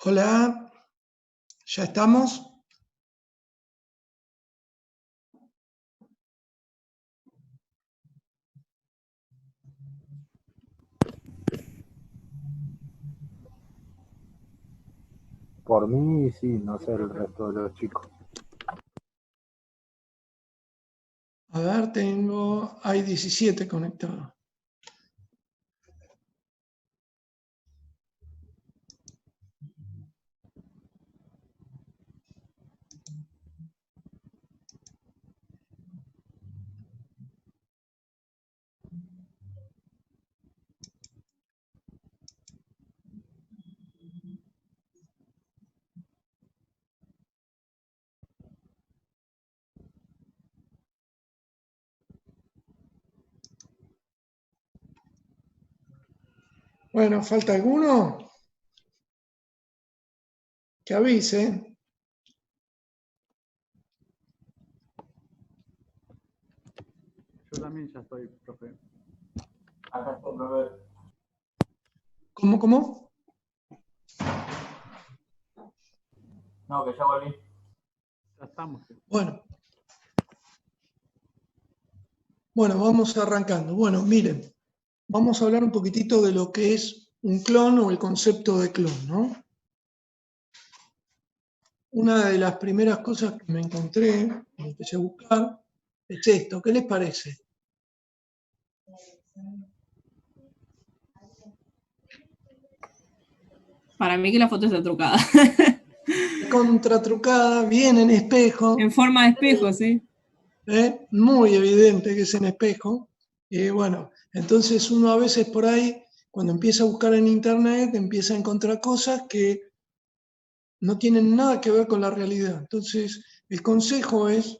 Hola, ¿ya estamos? Por mí, sí, no sé el resto de los chicos. A ver, hay 17 conectados. Bueno, ¿falta alguno? Que avise. Yo también ya estoy, profe. Acá estoy, profe. ¿Cómo? No, que ya volví. Ya estamos. Bueno, vamos arrancando. Bueno, miren, vamos a hablar un poquitito de lo que es un clon o el concepto de clon, ¿no? Una de las primeras cosas que me encontré, que empecé a buscar, es esto. ¿Qué les parece? Para mí que la foto está trucada. Contratrucada, bien en espejo. En forma de espejo, sí. Muy evidente que es en espejo. Bueno, entonces uno a veces por ahí, cuando empieza a buscar en internet, empieza a encontrar cosas que no tienen nada que ver con la realidad. Entonces, el consejo es,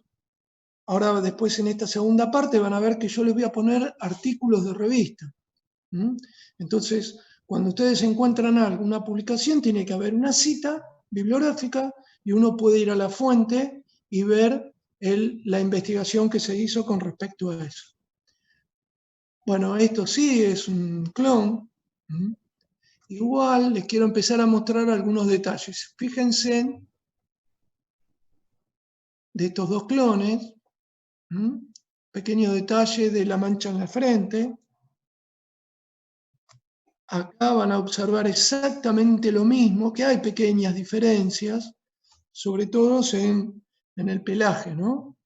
ahora después en esta segunda parte van a ver que yo les voy a poner artículos de revista. Entonces, cuando ustedes encuentran alguna publicación, tiene que haber una cita bibliográfica y uno puede ir a la fuente y ver la investigación que se hizo con respecto a eso. Bueno, esto sí es un clon. Igual les quiero empezar a mostrar algunos detalles. Fíjense de estos dos clones. Pequeño detalle de la mancha en la frente. Acá van a observar exactamente lo mismo, que hay pequeñas diferencias, sobre todo en el pelaje, ¿no?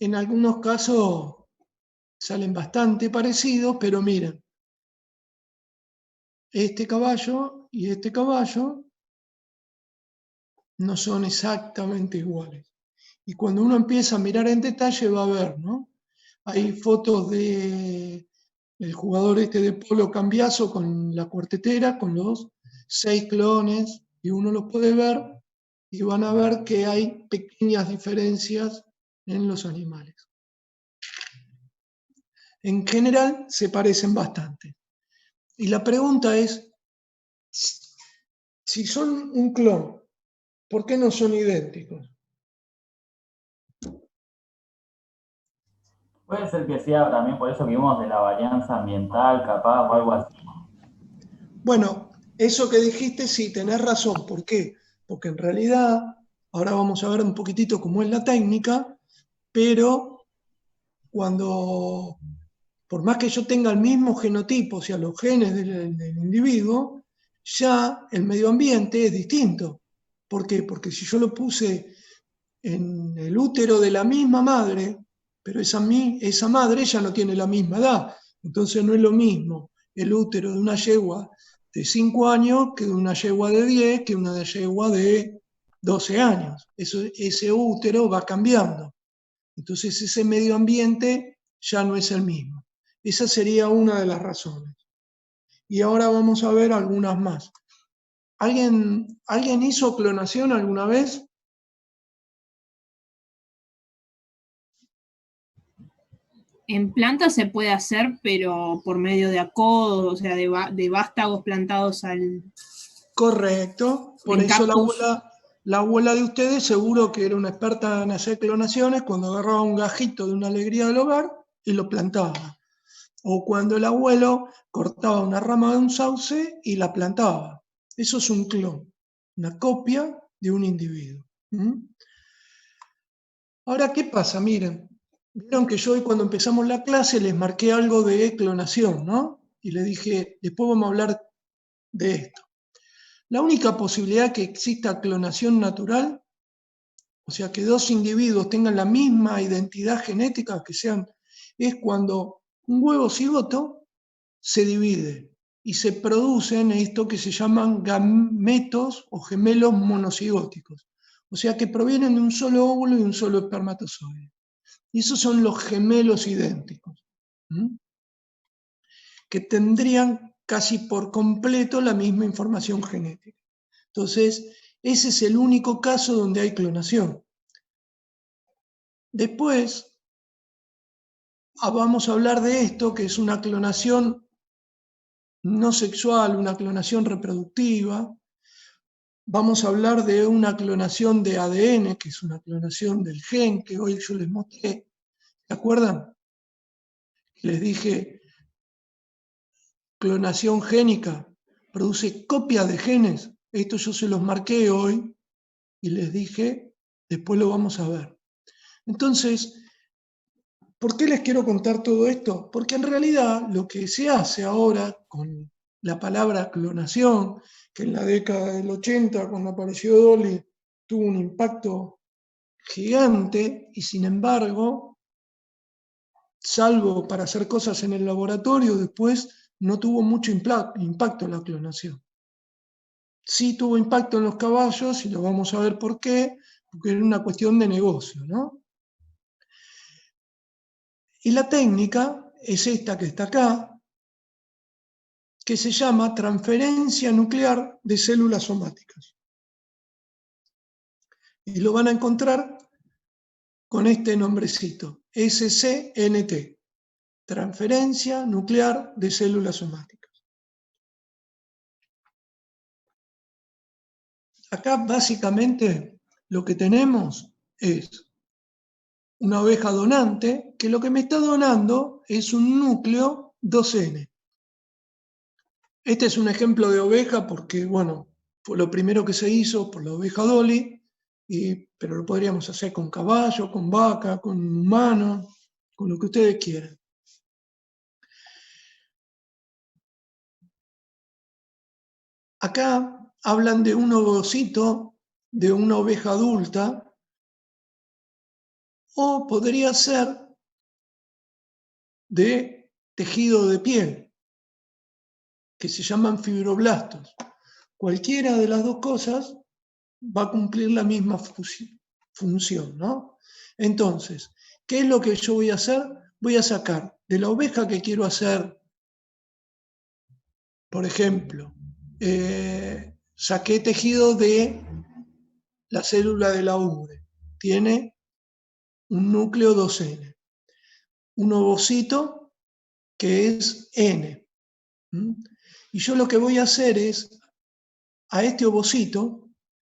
En algunos casos salen bastante parecidos, pero miren, este caballo y este caballo no son exactamente iguales. Y cuando uno empieza a mirar en detalle va a ver, ¿no? Hay fotos del jugador este de polo Cambiaso con la cuartetera, con los 6 clones, y uno los puede ver y van a ver que hay pequeñas diferencias en los animales. En general se parecen bastante. Y la pregunta es, si son un clon, ¿por qué no son idénticos? Puede ser que sea también por eso que vimos de la varianza ambiental, capaz, o algo así. Bueno, eso que dijiste, sí, tenés razón. ¿Por qué? Porque en realidad, ahora vamos a ver un poquitito cómo es la técnica, pero por más que yo tenga el mismo genotipo, o sea, los genes del individuo, ya el medio ambiente es distinto. ¿Por qué? Porque si yo lo puse en el útero de la misma madre, pero esa madre ya no tiene la misma edad, entonces no es lo mismo el útero de una yegua de 5 años que de una yegua de 10, que una yegua de 12 años. Ese útero va cambiando. Entonces ese medio ambiente ya no es el mismo. Esa sería una de las razones. Y ahora vamos a ver algunas más. ¿Alguien hizo clonación alguna vez? En plantas se puede hacer, pero por medio de acodos, o sea, de vástagos plantados al... Correcto. Por en eso cactus. la abuela de ustedes seguro que era una experta en hacer clonaciones cuando agarraba un gajito de una alegría del hogar y lo plantaba. O cuando el abuelo cortaba una rama de un sauce y la plantaba. Eso es un clon, una copia de un individuo. Ahora, ¿qué pasa? Miren, vieron que yo hoy cuando empezamos la clase les marqué algo de clonación, ¿no? Y les dije, después vamos a hablar de esto. La única posibilidad que exista clonación natural, o sea, que dos individuos tengan la misma identidad genética, es cuando un huevo cigoto se divide y se producen esto que se llaman gametos o gemelos monocigóticos. O sea, que provienen de un solo óvulo y un solo espermatozoide. Y esos son los gemelos idénticos, que tendrían casi por completo la misma información genética. Entonces, ese es el único caso donde hay clonación. Después, vamos a hablar de esto, que es una clonación no sexual, una clonación reproductiva. Vamos a hablar de una clonación de ADN, que es una clonación del gen que hoy yo les mostré. ¿Se acuerdan? Les dije, clonación génica produce copia de genes. Esto yo se los marqué hoy y les dije, después lo vamos a ver. Entonces, ¿por qué les quiero contar todo esto? Porque en realidad lo que se hace ahora con la palabra clonación, que en la década del 80, cuando apareció Dolly, tuvo un impacto gigante y sin embargo, salvo para hacer cosas en el laboratorio, después no tuvo mucho impacto en la clonación. Sí tuvo impacto en los caballos y lo vamos a ver por qué, porque era una cuestión de negocio, ¿no? Y la técnica es esta que está acá, que se llama transferencia nuclear de células somáticas. Y lo van a encontrar con este nombrecito, SCNT, transferencia nuclear de células somáticas. Acá básicamente lo que tenemos es una oveja donante que lo que me está donando es un núcleo 2N. Este es un ejemplo de oveja porque, bueno, fue lo primero que se hizo por la oveja Dolly, pero lo podríamos hacer con caballo, con vaca, con humano, con lo que ustedes quieran. Acá hablan de un ovocito de una oveja adulta, o podría ser de tejido de piel, que se llaman fibroblastos. Cualquiera de las dos cosas va a cumplir la misma función, ¿no? Entonces, ¿qué es lo que yo voy a hacer? Voy a sacar de la oveja que quiero hacer, por ejemplo, saqué tejido de la célula de la ubre. Tiene un núcleo 2N. Un ovocito que es N. Y yo lo que voy a hacer es, a este ovocito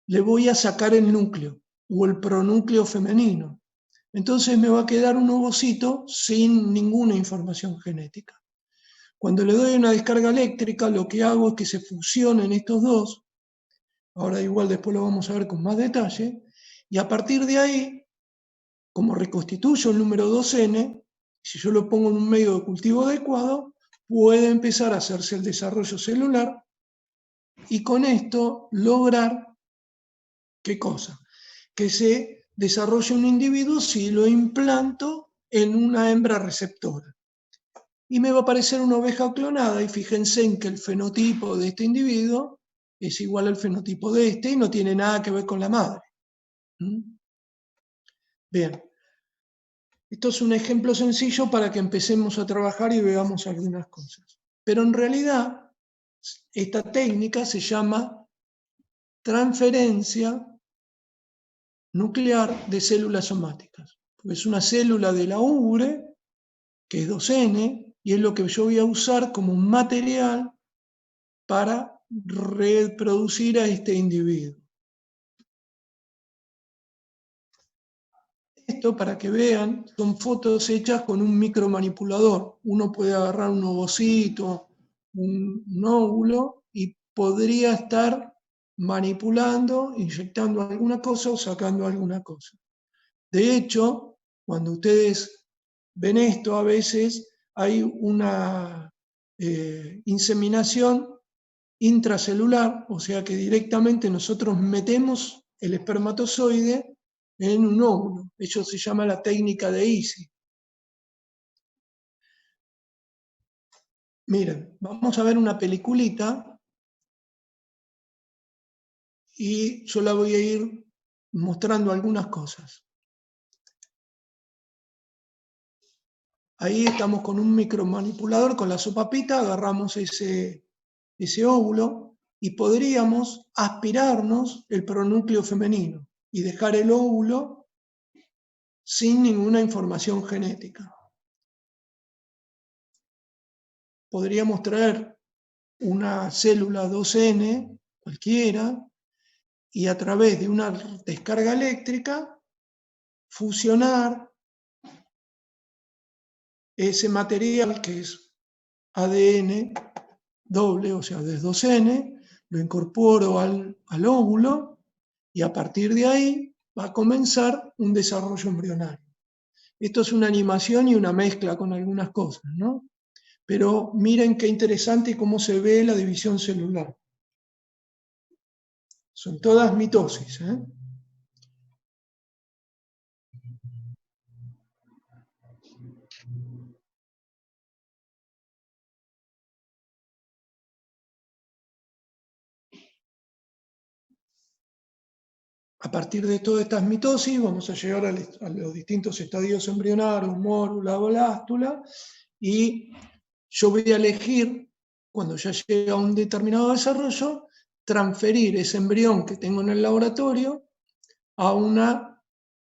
le voy a sacar el núcleo o el pronúcleo femenino. Entonces me va a quedar un ovocito sin ninguna información genética. Cuando le doy una descarga eléctrica, lo que hago es que se fusionen estos dos. Ahora igual después lo vamos a ver con más detalle. Y a partir de ahí, como reconstituyo el número 2N, si yo lo pongo en un medio de cultivo adecuado, puede empezar a hacerse el desarrollo celular y con esto lograr, ¿qué cosa? Que se desarrolle un individuo si lo implanto en una hembra receptora. Y me va a aparecer una oveja clonada y fíjense en que el fenotipo de este individuo es igual al fenotipo de este y no tiene nada que ver con la madre. Bien. Esto es un ejemplo sencillo para que empecemos a trabajar y veamos algunas cosas. Pero en realidad, esta técnica se llama transferencia nuclear de células somáticas. Es una célula de la ubre, que es 2N, y es lo que yo voy a usar como un material para reproducir a este individuo. Esto, para que vean, son fotos hechas con un micromanipulador. Uno puede agarrar un ovocito, un óvulo, y podría estar manipulando, inyectando alguna cosa o sacando alguna cosa. De hecho, cuando ustedes ven esto, a veces hay una inseminación intracelular, o sea que directamente nosotros metemos el espermatozoide en un óvulo. Eso se llama la técnica de Easy. Miren, vamos a ver una peliculita y yo la voy a ir mostrando algunas cosas. Ahí estamos con un micromanipulador, con la sopapita, agarramos ese óvulo y podríamos aspirarnos el pronúcleo femenino y dejar el óvulo sin ninguna información genética. Podríamos traer una célula 2N, cualquiera, y a través de una descarga eléctrica fusionar ese material que es ADN doble, o sea, de 2N, lo incorporo al óvulo y a partir de ahí va a comenzar un desarrollo embrionario. Esto es una animación y una mezcla con algunas cosas, ¿no? Pero miren qué interesante cómo se ve la división celular. Son todas mitosis, ¿eh? A partir de todas estas mitosis vamos a llegar a los distintos estadios embrionarios, mórula, blástula, y yo voy a elegir, cuando ya llega a un determinado desarrollo, transferir ese embrión que tengo en el laboratorio a una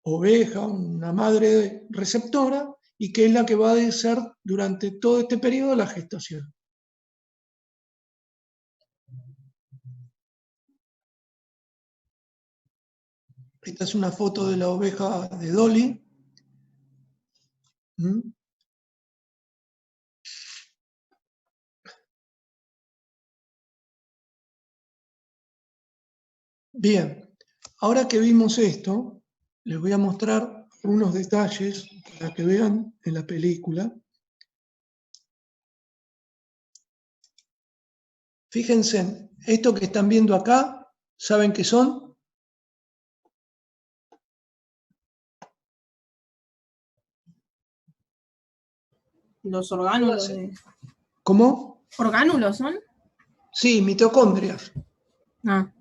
oveja, una madre receptora, y que es la que va a ser durante todo este periodo la gestación. Esta es una foto de la oveja de Dolly. Bien, ahora que vimos esto, les voy a mostrar unos detalles para que vean en la película. Fíjense, esto que están viendo acá, ¿saben qué son? Los orgánulos de... ¿Cómo? ¿Orgánulos son? Sí, mitocondrias. Ah.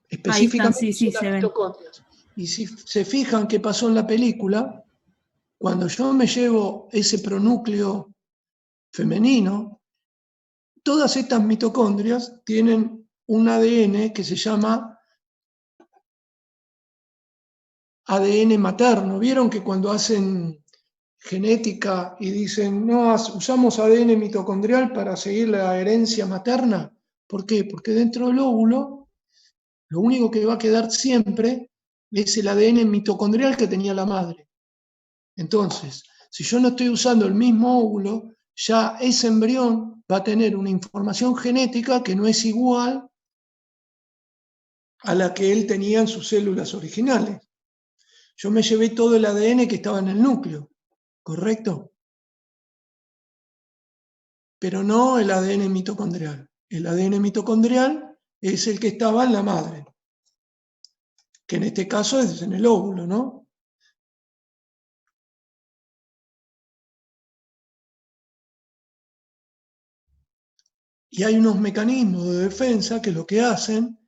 Específicamente Ahí están, sí, son se las ven. mitocondrias. Y si se fijan qué pasó en la película, cuando yo me llevo ese pronúcleo femenino, todas estas mitocondrias tienen un ADN que se llama ADN materno. ¿Vieron que cuando hacen genética y dicen, no, usamos ADN mitocondrial para seguir la herencia materna? ¿Por qué? Porque dentro del óvulo lo único que va a quedar siempre es el ADN mitocondrial que tenía la madre. Entonces, si yo no estoy usando el mismo óvulo, ya ese embrión va a tener una información genética que no es igual a la que él tenía en sus células originales. Yo me llevé todo el ADN que estaba en el núcleo, ¿correcto? Pero no el ADN mitocondrial. El ADN mitocondrial es el que estaba en la madre, que en este caso es en el óvulo, ¿no? Y hay unos mecanismos de defensa que lo que hacen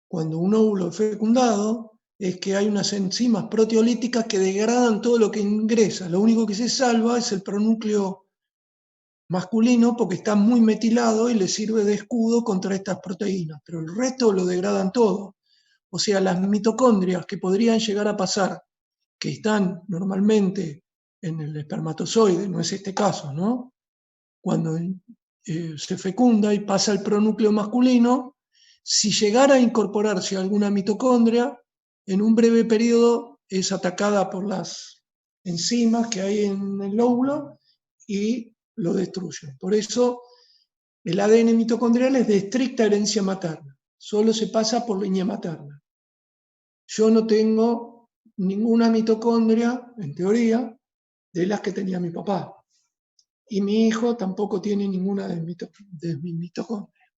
cuando un óvulo es fecundado es que hay unas enzimas proteolíticas que degradan todo lo que ingresa. Lo único que se salva es el pronúcleo masculino porque está muy metilado y le sirve de escudo contra estas proteínas, pero el resto lo degradan todo. O sea, las mitocondrias que podrían llegar a pasar, que están normalmente en el espermatozoide, no es este caso, ¿no? Cuando se fecunda y pasa el pronúcleo masculino, si llegara a incorporarse alguna mitocondria, en un breve periodo es atacada por las enzimas que hay en el óvulo y lo destruyen. Por eso el ADN mitocondrial es de estricta herencia materna, solo se pasa por línea materna. Yo no tengo ninguna mitocondria, en teoría, de las que tenía mi papá. Y mi hijo tampoco tiene ninguna de mis mitocondrias.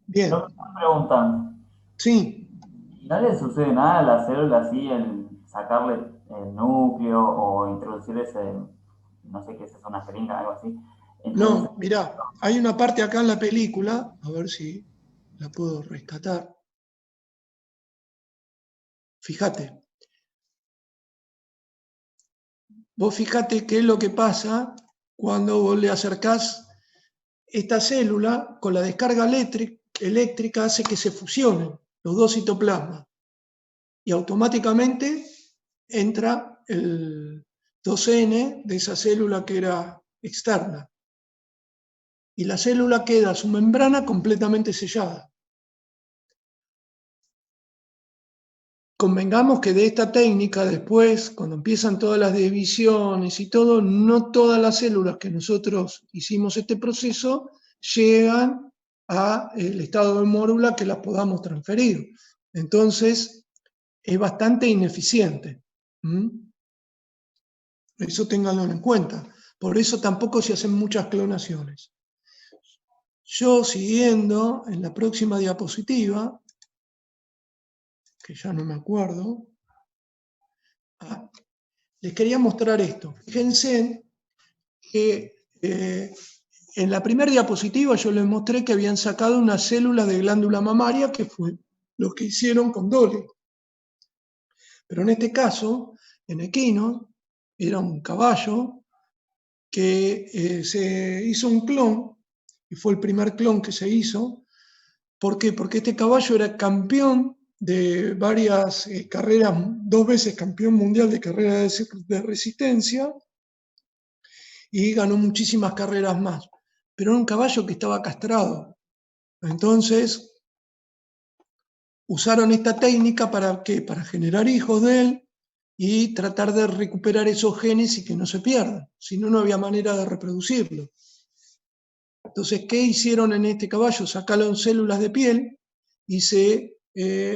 Bien, Lo que me preguntan, sí, ¿no le sucede nada a la célula así el sacarle el núcleo o introducir ese, no sé qué es eso, una jeringa, algo así? Introducir, no, mirá, hay una parte acá en la película, a ver si la puedo rescatar. Fíjate. Vos fíjate qué es lo que pasa cuando vos le acercás esta célula con la descarga eléctrica hace que se fusionen los dos citoplasmas y automáticamente entra el 2N de esa célula que era externa. Y la célula queda, su membrana completamente sellada. Convengamos que de esta técnica después, cuando empiezan todas las divisiones y todo, no todas las células que nosotros hicimos este proceso llegan al estado de mórula que las podamos transferir. Entonces, es bastante ineficiente. Eso ténganlo en cuenta. Por eso tampoco se hacen muchas clonaciones. Yo, siguiendo en la próxima diapositiva, que ya no me acuerdo, les quería mostrar esto. Fíjense que en la primera diapositiva yo les mostré que habían sacado una célula de glándula mamaria, que fue lo que hicieron con Dolly. Pero en este caso, en equino, era un caballo que se hizo un clon, y fue el primer clon que se hizo. ¿Por qué? Porque este caballo era campeón de varias carreras, 2 veces campeón mundial de carreras de resistencia, y ganó muchísimas carreras más. Pero era un caballo que estaba castrado. Entonces, usaron esta técnica ¿para qué? Para generar hijos de él y tratar de recuperar esos genes y que no se pierdan. Si no, no había manera de reproducirlo. Entonces, ¿qué hicieron en este caballo? Sacaron células de piel y se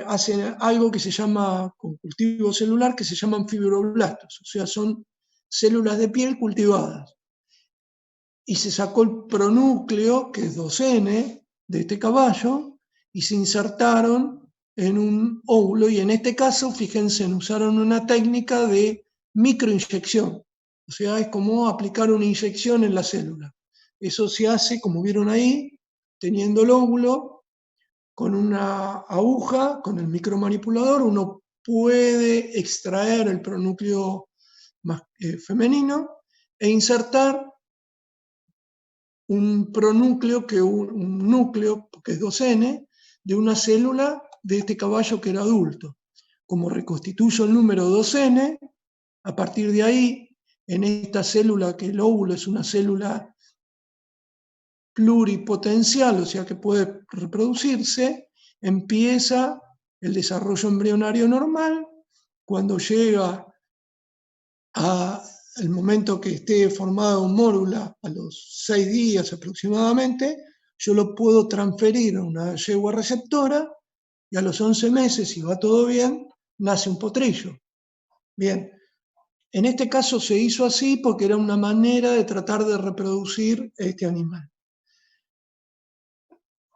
hacen algo que se llama, con cultivo celular, que se llaman fibroblastos. O sea, son células de piel cultivadas. Y se sacó el pronúcleo, que es 2N, de este caballo, y se insertaron en un óvulo, y en este caso, fíjense, usaron una técnica de microinyección. O sea, es como aplicar una inyección en la célula. Eso se hace, como vieron ahí, teniendo el óvulo, con una aguja, con el micromanipulador, uno puede extraer el pronúcleo femenino e insertar un pronúcleo, un núcleo, que es 2N, de una célula de este caballo que era adulto. Como reconstituyo el número 2N, a partir de ahí, en esta célula, que el óvulo es una célula pluripotencial, o sea que puede reproducirse, empieza el desarrollo embrionario normal. Cuando llega al momento que esté formada un mórula, a los 6 días aproximadamente, yo lo puedo transferir a una yegua receptora y a los 11 meses, si va todo bien, nace un potrillo. Bien, en este caso se hizo así porque era una manera de tratar de reproducir este animal.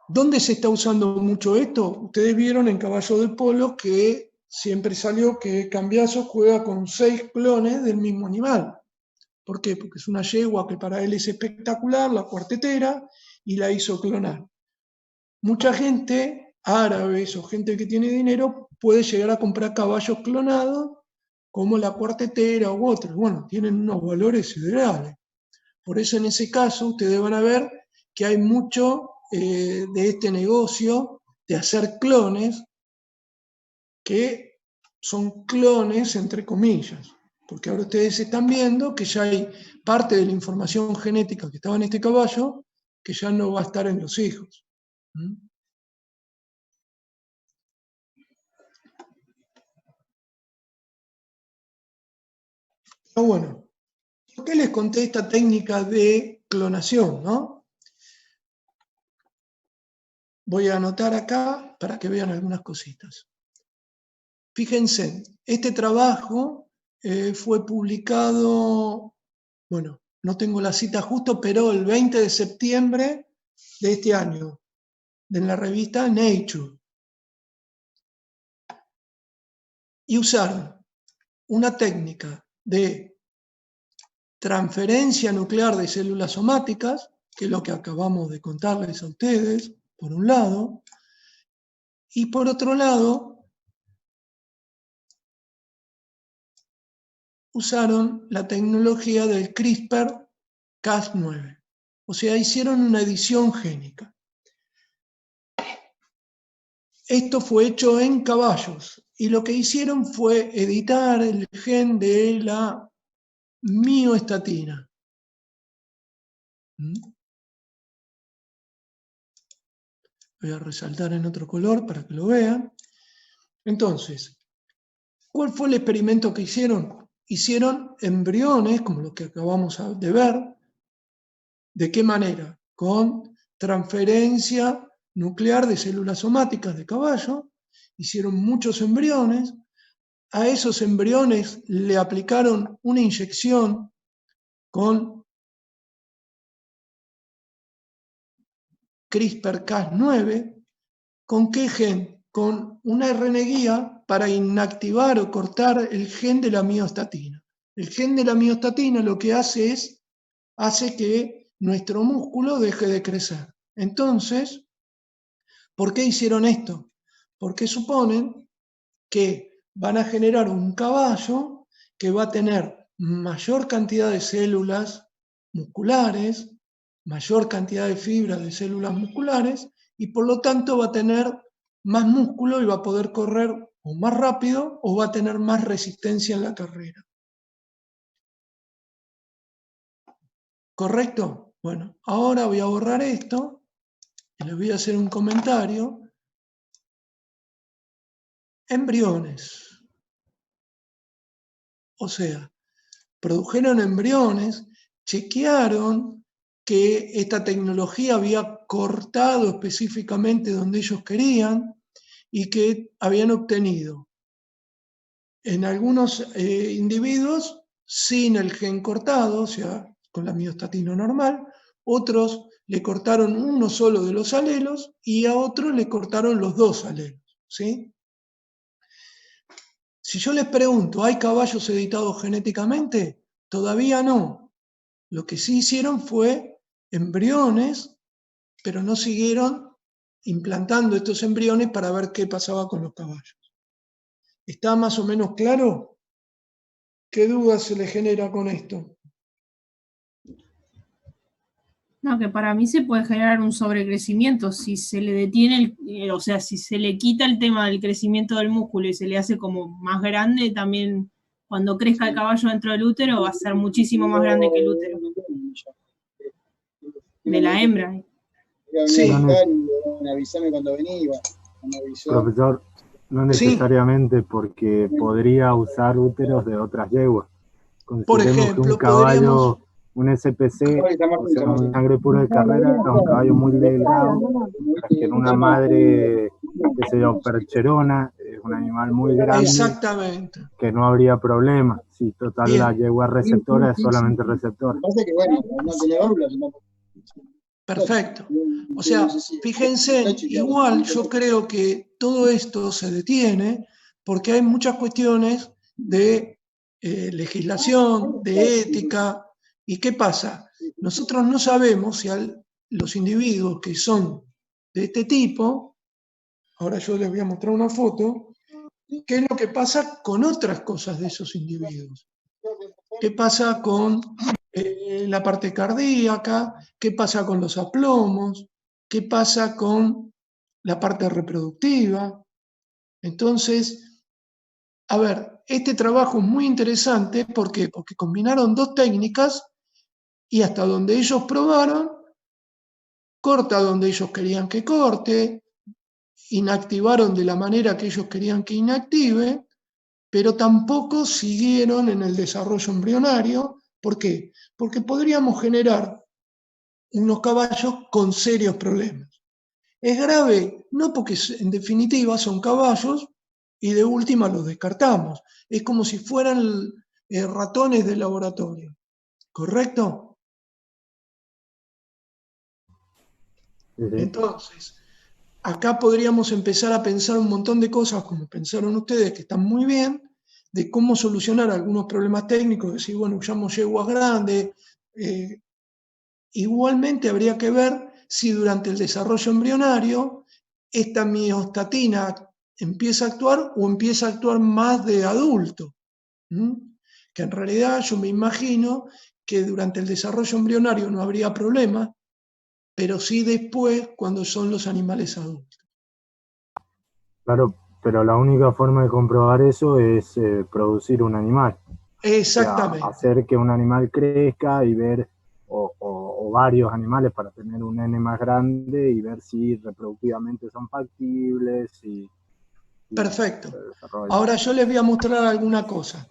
¿Dónde se está usando mucho esto? Ustedes vieron en Caballo de Polo que siempre salió que Cambiaso juega con 6 clones del mismo animal. ¿Por qué? Porque es una yegua que para él es espectacular, la cuartetera, y la hizo clonar. Mucha gente, árabes o gente que tiene dinero, puede llegar a comprar caballos clonados como la cuartetera u otros. Bueno, tienen unos valores ideales. Por eso en ese caso ustedes van a ver que hay mucho de este negocio de hacer clones, que son clones entre comillas, porque ahora ustedes están viendo que ya hay parte de la información genética que estaba en este caballo que ya no va a estar en los hijos. Pero bueno, ¿por qué les conté esta técnica de clonación, no? Voy a anotar acá para que vean algunas cositas. Fíjense, este trabajo fue publicado, bueno, no tengo la cita justo, pero el 20 de septiembre de este año, en la revista Nature. Y usaron una técnica de transferencia nuclear de células somáticas, que es lo que acabamos de contarles a ustedes, por un lado, y por otro lado, usaron la tecnología del CRISPR-Cas9. O sea, hicieron una edición génica. Esto fue hecho en caballos y lo que hicieron fue editar el gen de la mioestatina. Voy a resaltar en otro color para que lo vean. Entonces, ¿cuál fue el experimento que hicieron? Hicieron embriones, como lo que acabamos de ver. ¿De qué manera? Con transferencia nuclear de células somáticas de caballo. Hicieron muchos embriones. A esos embriones le aplicaron una inyección con CRISPR-Cas9. ¿Con qué gen? Con una RNA guía para inactivar o cortar el gen de la miostatina. El gen de la miostatina lo que hace es, hace que nuestro músculo deje de crecer. Entonces, ¿por qué hicieron esto? Porque suponen que van a generar un caballo que va a tener mayor cantidad de células musculares, mayor cantidad de fibras de células musculares, y por lo tanto va a tener más músculo y va a poder correr o más rápido o va a tener más resistencia en la carrera. ¿Correcto? Bueno, ahora voy a borrar esto y les voy a hacer un comentario. Embriones. O sea, produjeron embriones, chequearon que esta tecnología había cortado específicamente donde ellos querían y que habían obtenido en algunos individuos sin el gen cortado, o sea, con la miostatina normal, otros le cortaron uno solo de los alelos y a otros le cortaron los dos alelos, ¿sí? Si yo les pregunto, ¿hay caballos editados genéticamente? Todavía no. Lo que sí hicieron fue embriones, pero no siguieron implantando estos embriones para ver qué pasaba con los caballos. ¿Está más o menos claro? ¿Qué dudas se le genera con esto? No, que para mí se puede generar un sobrecrecimiento si se le detiene, o sea, si se le quita el tema del crecimiento del músculo y se le hace como más grande, también cuando crezca el caballo dentro del útero va a ser muchísimo más grande que el útero de la hembra. Sí. Avísame cuando venía. Profesor, no necesariamente, porque podría usar úteros de otras yeguas. Por Consideremos ejemplo, que un caballo, un SPC, o sea, un sangre puro de carrera, es un caballo muy delgado, que en una madre, que se llama percherona, es un animal muy grande. Exactamente. Que no habría problema. Si total Bien. la yegua receptora es solamente receptora. Perfecto. O sea, fíjense, igual yo creo que todo esto se detiene porque hay muchas cuestiones de legislación, de ética. ¿Y qué pasa? Nosotros no sabemos si los individuos que son de este tipo, ahora yo les voy a mostrar una foto, qué es lo que pasa con otras cosas de esos individuos. ¿Qué pasa con la parte cardíaca? ¿Qué pasa con los aplomos? ¿Qué pasa con la parte reproductiva? Entonces, a ver, este trabajo es muy interesante. ¿Por qué? Porque combinaron dos técnicas y hasta donde ellos probaron, corta donde ellos querían que corte, inactivaron de la manera que ellos querían que inactive, pero tampoco siguieron en el desarrollo embrionario. ¿Por qué? Porque podríamos generar unos caballos con serios problemas. Es grave, no porque en definitiva son caballos y de última los descartamos. Es como si fueran ratones de laboratorio. ¿Correcto? Entonces, acá podríamos empezar a pensar un montón de cosas, como pensaron ustedes, que están muy bien, de cómo solucionar algunos problemas técnicos, decir, bueno, usamos yeguas grandes. Igualmente habría que ver si durante el desarrollo embrionario esta miostatina empieza a actuar o empieza a actuar más de adulto. Que en realidad yo me imagino que durante el desarrollo embrionario no habría problema, pero sí después cuando son los animales adultos. Claro, pero la única forma de comprobar eso es producir un animal. Exactamente. O sea, hacer que un animal crezca y ver, o varios animales para tener un nene más grande y ver si reproductivamente son factibles. Perfecto. Ahora yo les voy a mostrar alguna cosa.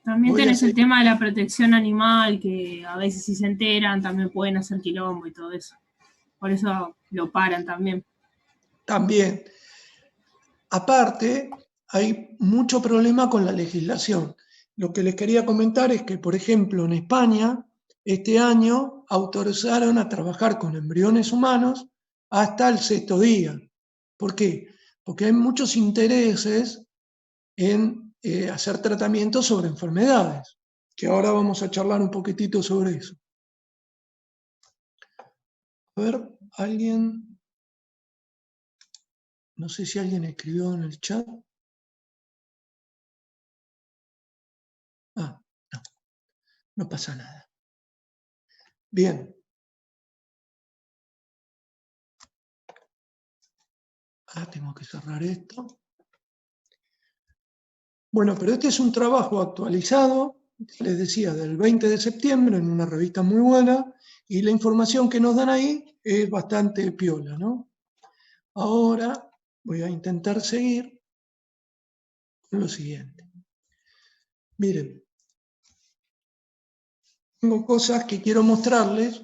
También tenés el tema de la protección animal, que a veces si se enteran también pueden hacer quilombo y todo eso. Por eso lo paran también. También. Aparte, hay mucho problema con la legislación. Lo que les quería comentar es que, por ejemplo, en España, este año autorizaron a trabajar con embriones humanos hasta el 6º día. ¿Por qué? Porque hay muchos intereses en hacer tratamientos sobre enfermedades, que ahora vamos a charlar un poquitito sobre eso. A ver, alguien... No sé si alguien escribió en el chat. Ah, no, no pasa nada. Bien. Tengo que cerrar esto. Bueno, pero este es un trabajo actualizado, les decía, del 20 de septiembre en una revista muy buena, y la información que nos dan ahí es bastante piola, ¿no? Ahora voy a intentar seguir con lo siguiente. Miren, tengo cosas que quiero mostrarles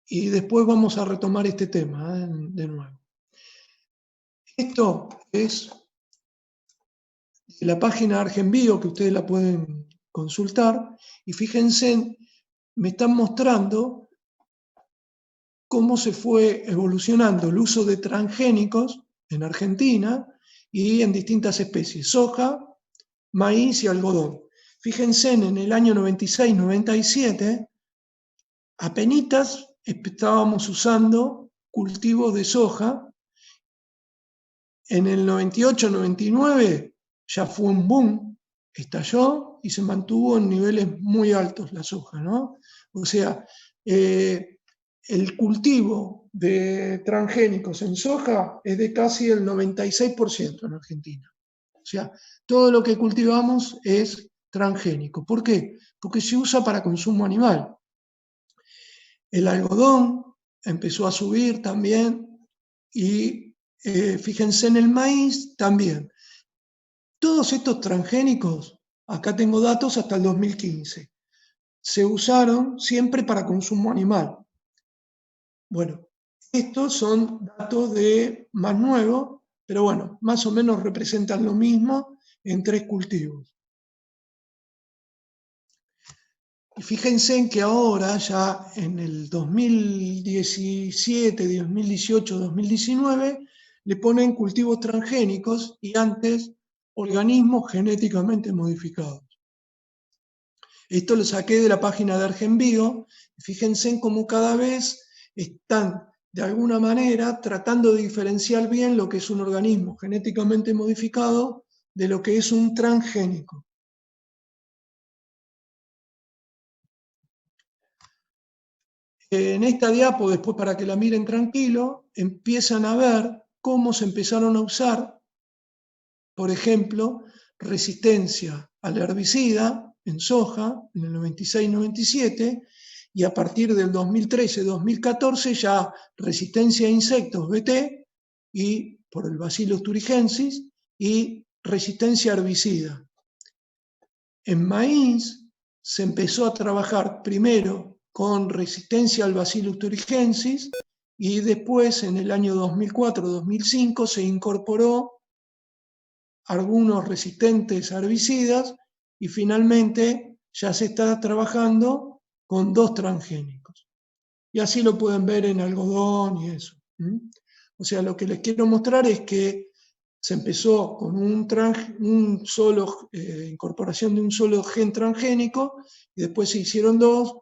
y después vamos a retomar este tema de nuevo. Esto es la página ArgenBio, que ustedes la pueden consultar, y fíjense, me están mostrando cómo se fue evolucionando el uso de transgénicos en Argentina y en distintas especies, soja, maíz y algodón. Fíjense, en el año 96-97, apenitas estábamos usando cultivos de soja. En el 98-99 ya fue un boom, estalló y se mantuvo en niveles muy altos la soja, ¿no? O sea, el cultivo de transgénicos en soja es de casi el 96% en Argentina. O sea, todo lo que cultivamos es transgénico. ¿Por qué? Porque se usa para consumo animal. El algodón empezó a subir también y fíjense en el maíz también. Todos estos transgénicos, acá tengo datos hasta el 2015, se usaron siempre para consumo animal. Bueno, estos son datos de más nuevos, pero bueno, más o menos representan lo mismo en 3 cultivos. Y fíjense en que ahora, ya en el 2017, 2018, 2019, le ponen cultivos transgénicos y antes organismos genéticamente modificados. Esto lo saqué de la página de ArgenBio. Fíjense en cómo cada vez están, de alguna manera, tratando de diferenciar bien lo que es un organismo genéticamente modificado de lo que es un transgénico. En esta diapo, después para que la miren tranquilo, empiezan a ver cómo se empezaron a usar, por ejemplo, resistencia al herbicida en soja en el 96-97, y a partir del 2013-2014 ya resistencia a insectos BT y por el Bacillus thuringiensis y resistencia herbicida. En maíz se empezó a trabajar primero con resistencia al Bacillus thuringiensis y después, en el año 2004-2005, se incorporó algunos resistentes a herbicidas y finalmente ya se está trabajando con 2 transgénicos. Y así lo pueden ver en algodón y eso. O sea, lo que les quiero mostrar es que se empezó con incorporación de un solo gen transgénico y después se hicieron 2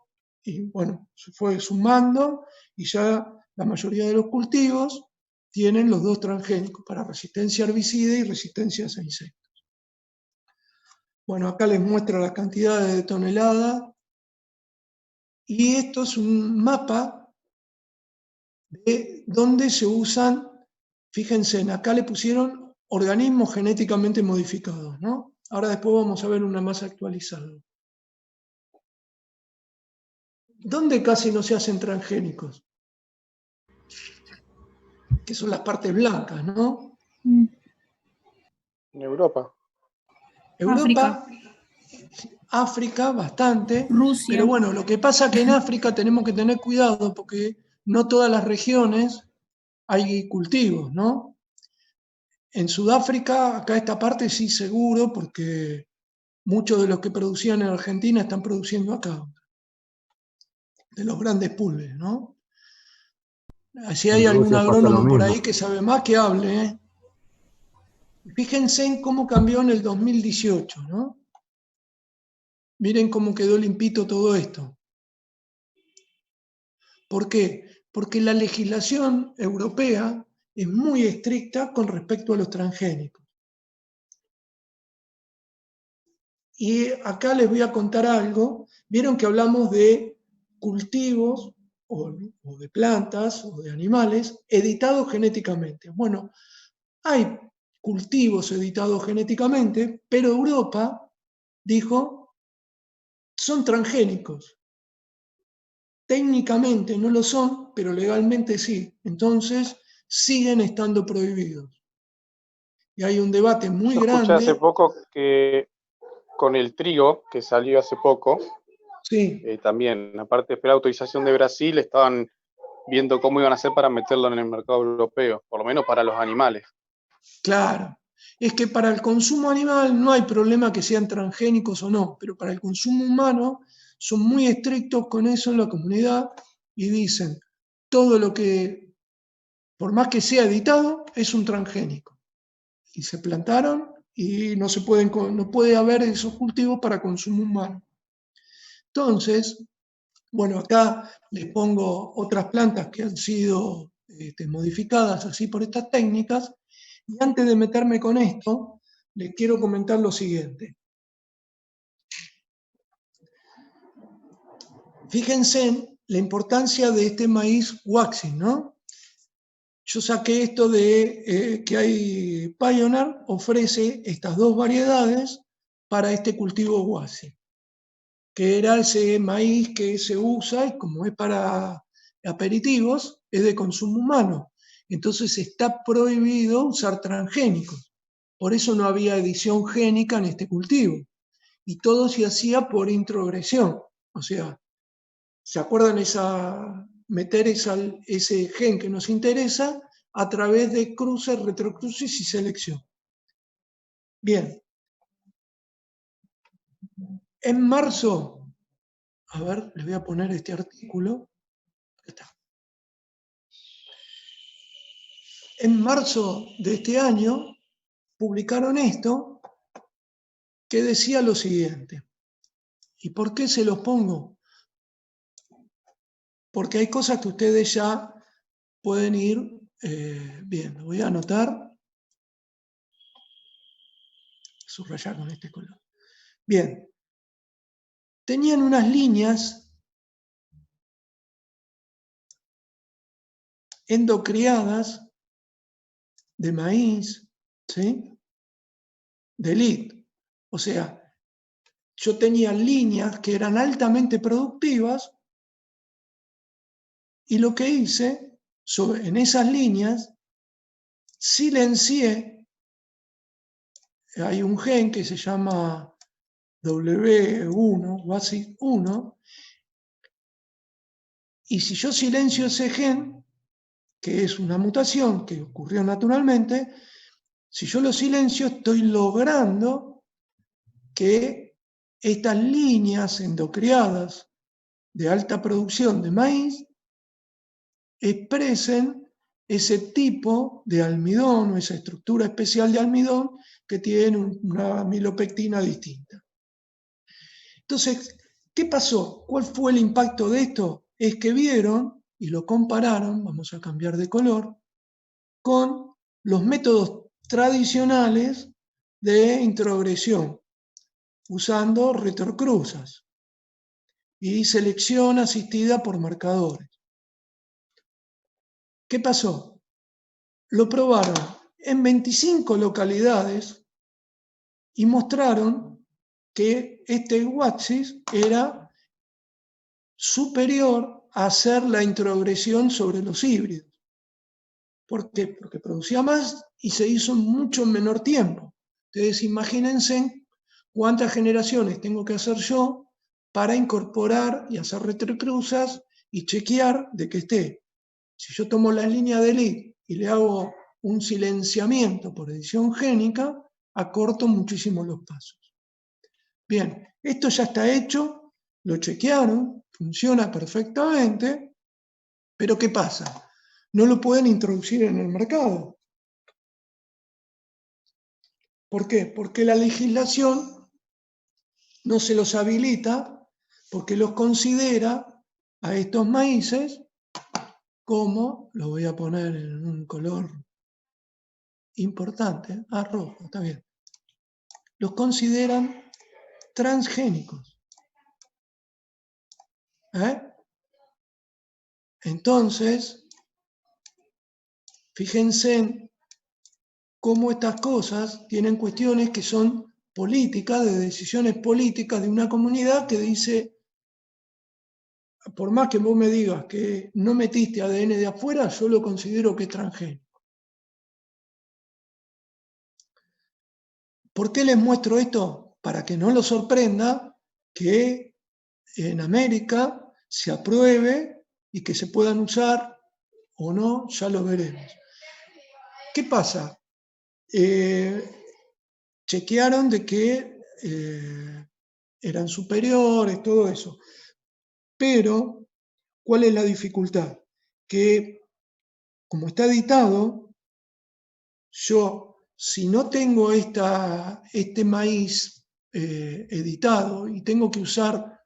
y bueno, se fue sumando y ya la mayoría de los cultivos tienen los 2 transgénicos para resistencia herbicida y resistencia a insectos. Bueno, acá les muestro las cantidades de toneladas y esto es un mapa de dónde se usan, fíjense, acá le pusieron organismos genéticamente modificados, ¿no? Ahora después vamos a ver una más actualizada. ¿Dónde casi no se hacen transgénicos? Que son las partes blancas, ¿no? En Europa. Europa, África, bastante. Rusia. Pero bueno, lo que pasa es que en África tenemos que tener cuidado porque no todas las regiones hay cultivos, ¿no? En Sudáfrica, acá esta parte sí seguro, porque muchos de los que producían en Argentina están produciendo acá, de los grandes pulves, ¿no? Si hay algún agrónomo por ahí que sabe más, que hable, ¿eh? Fíjense en cómo cambió en el 2018, ¿no? Miren cómo quedó limpito todo esto. ¿Por qué? Porque la legislación europea es muy estricta con respecto a los transgénicos. Y acá les voy a contar algo. Vieron que hablamos de cultivos o de plantas o de animales editados genéticamente. Bueno, hay cultivos editados genéticamente, pero Europa dijo, son transgénicos. Técnicamente no lo son, pero legalmente sí. Entonces siguen estando prohibidos. Y hay un debate muy grande. Escuché hace poco que con el trigo, que salió hace poco, sí. También, aparte de la autorización de Brasil, estaban viendo cómo iban a hacer para meterlo en el mercado europeo, por lo menos para los animales. Claro. Es que para el consumo animal no hay problema que sean transgénicos o no, pero para el consumo humano son muy estrictos con eso en la comunidad y dicen, todo lo que, por más que sea editado, es un transgénico. Y se plantaron y no puede haber esos cultivos para consumo humano. Entonces, bueno, acá les pongo otras plantas que han sido modificadas así por estas técnicas. Y antes de meterme con esto, les quiero comentar lo siguiente. Fíjense en la importancia de este maíz waxing, ¿no? Yo saqué esto de que hay Pioneer, ofrece estas 2 variedades para este cultivo waxing, que era ese maíz que se usa y como es para aperitivos, es de consumo humano. Entonces está prohibido usar transgénicos. Por eso no había edición génica en este cultivo. Y todo se hacía por introgresión. O sea, ¿se acuerdan meter ese gen que nos interesa a través de cruces, retrocruces y selección? Bien. En marzo, a ver, les voy a poner este artículo. Aquí está. En marzo de este año publicaron esto que decía lo siguiente. ¿Y por qué se los pongo? Porque hay cosas que ustedes ya pueden ir viendo. Voy a anotar, subrayar con este color. Bien. Tenían unas líneas endocriadas de maíz, ¿sí? De lid. O sea, yo tenía líneas que eran altamente productivas y lo que hice en esas líneas silencié hay un gen que se llama W1, WASI1, y si yo silencio ese gen, que es una mutación que ocurrió naturalmente, si yo lo silencio estoy logrando que estas líneas endocriadas de alta producción de maíz expresen ese tipo de almidón o esa estructura especial de almidón que tiene una amilopectina distinta. Entonces, ¿qué pasó? ¿Cuál fue el impacto de esto? Es que vieron y lo compararon, vamos a cambiar de color, con los métodos tradicionales de introgresión, usando retrocruzas y selección asistida por marcadores. ¿Qué pasó? Lo probaron en 25 localidades y mostraron que este WASI era superior a hacer la introgresión sobre los híbridos. ¿Por qué? Porque producía más y se hizo en mucho menor tiempo. Entonces imagínense cuántas generaciones tengo que hacer yo para incorporar y hacer retrocruzas y chequear de que esté. Si yo tomo la línea de lead y le hago un silenciamiento por edición génica, acorto muchísimo los pasos. Bien, esto ya está hecho, lo chequearon, funciona perfectamente, pero ¿qué pasa? No lo pueden introducir en el mercado. ¿Por qué? Porque la legislación no se los habilita, porque los considera a estos maíces como, lo voy a poner en un color importante, rojo, está bien, los consideran transgénicos. Entonces, fíjense en cómo estas cosas tienen cuestiones que son políticas, de decisiones políticas de una comunidad que dice, por más que vos me digas que no metiste ADN de afuera, yo lo considero que es transgénico. ¿Por qué les muestro esto? Para que no los sorprenda que en América se apruebe y que se puedan usar o no, ya lo veremos. ¿Qué pasa? Chequearon de que eran superiores, todo eso. Pero, ¿cuál es la dificultad? Que, como está editado, yo, si no tengo este maíz editado y tengo que usar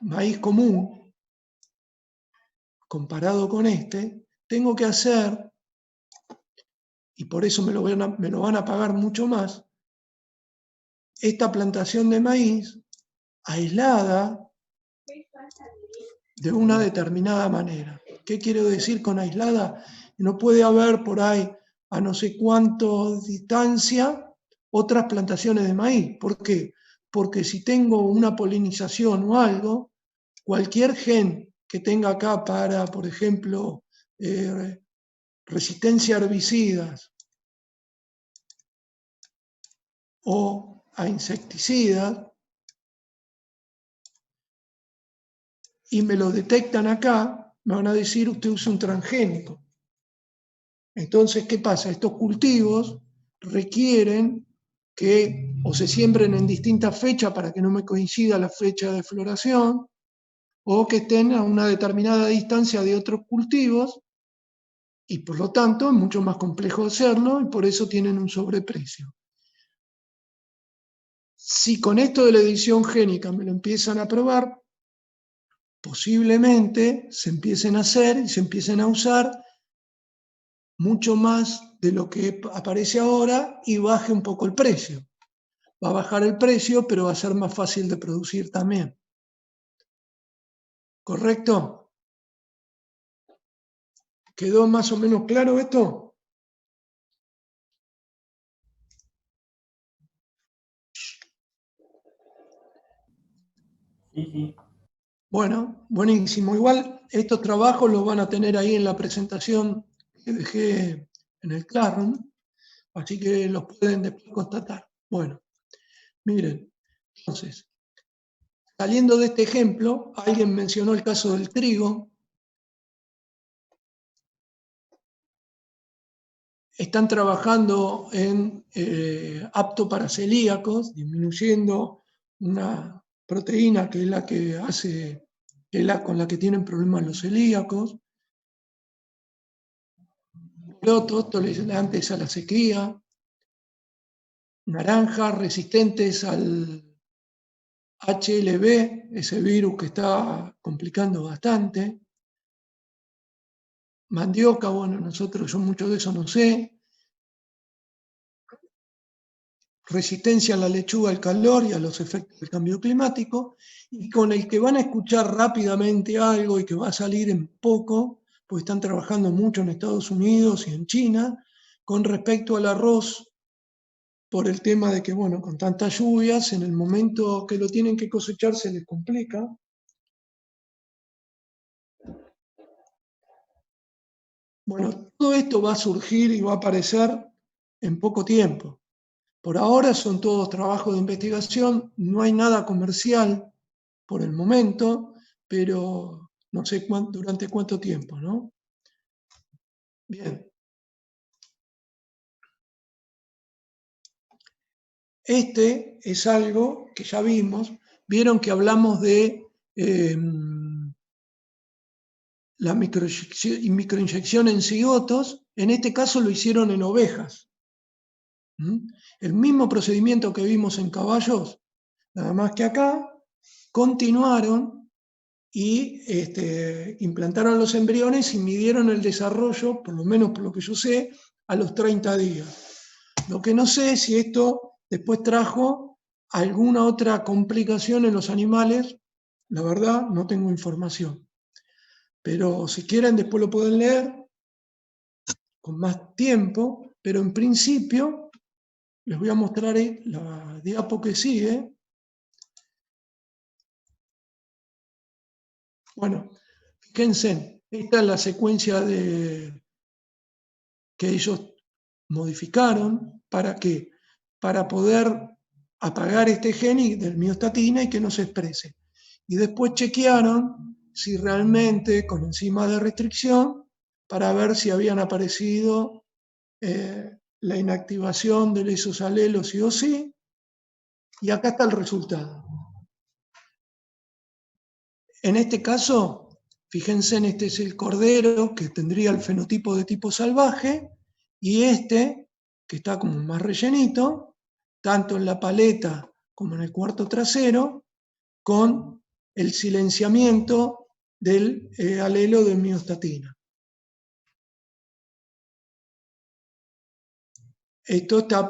maíz común, comparado con este, tengo que hacer, y por eso me lo van a pagar mucho más, esta plantación de maíz aislada de una determinada manera. ¿Qué quiero decir con aislada? No puede haber por ahí a no sé cuánto distancia otras plantaciones de maíz. ¿Por qué? Porque si tengo una polinización o algo, cualquier gen que tenga acá para, por ejemplo, resistencia a herbicidas o a insecticidas, y me lo detectan acá, me van a decir, usted usa un transgénico. Entonces, ¿qué pasa? Estos cultivos requieren que o se siembren en distintas fechas para que no me coincida la fecha de floración, o que estén a una determinada distancia de otros cultivos, y por lo tanto es mucho más complejo hacerlo, y por eso tienen un sobreprecio. Si con esto de la edición génica me lo empiezan a probar, posiblemente se empiecen a hacer y se empiecen a usar mucho más de lo que aparece ahora y baje un poco el precio. Va a bajar el precio, pero va a ser más fácil de producir también. ¿Correcto? ¿Quedó más o menos claro esto? Sí, sí. Bueno, buenísimo. Igual estos trabajos los van a tener ahí en la presentación que dejé en el Classroom. así que los pueden después constatar. Bueno, miren, entonces, saliendo de este ejemplo, alguien mencionó el caso del trigo. Están trabajando en apto para celíacos, disminuyendo una proteína que es la que hace, con la que tienen problemas los celíacos. Porotos tolerantes a la sequía. Naranjas resistentes al HLB, ese virus que está complicando bastante. Mandioca, bueno, yo mucho de eso no sé. Resistencia a la lechuga al calor y a los efectos del cambio climático, y con el que van a escuchar rápidamente algo y que va a salir en poco, porque están trabajando mucho en Estados Unidos y en China, con respecto al arroz, por el tema de que, bueno, con tantas lluvias, en el momento que lo tienen que cosechar se les complica. Bueno, todo esto va a surgir y va a aparecer en poco tiempo. Por ahora son todos trabajos de investigación, no hay nada comercial por el momento, pero no sé durante cuánto tiempo, ¿no? Bien. Este es algo que ya vimos. Vieron que hablamos de la microinyección en cigotos. En este caso lo hicieron en ovejas. El mismo procedimiento que vimos en caballos, nada más que acá, continuaron y implantaron los embriones y midieron el desarrollo, por lo menos por lo que yo sé, a los 30 días. Lo que no sé es si esto después trajo alguna otra complicación en los animales, la verdad no tengo información. Pero si quieren después lo pueden leer con más tiempo, pero en principio les voy a mostrar la diapo que sigue. Bueno, fíjense, esta es la secuencia que ellos modificaron. ¿Para qué? Para poder apagar este gen del miostatina y que no se exprese. Y después chequearon si realmente con enzimas de restricción para ver si habían aparecido la inactivación de esos alelos sí o sí. Y acá está el resultado. En este caso, fíjense, este es el cordero que tendría el fenotipo de tipo salvaje, y este, que está como más rellenito, tanto en la paleta como en el cuarto trasero, con el silenciamiento del alelo de miostatina. Esto está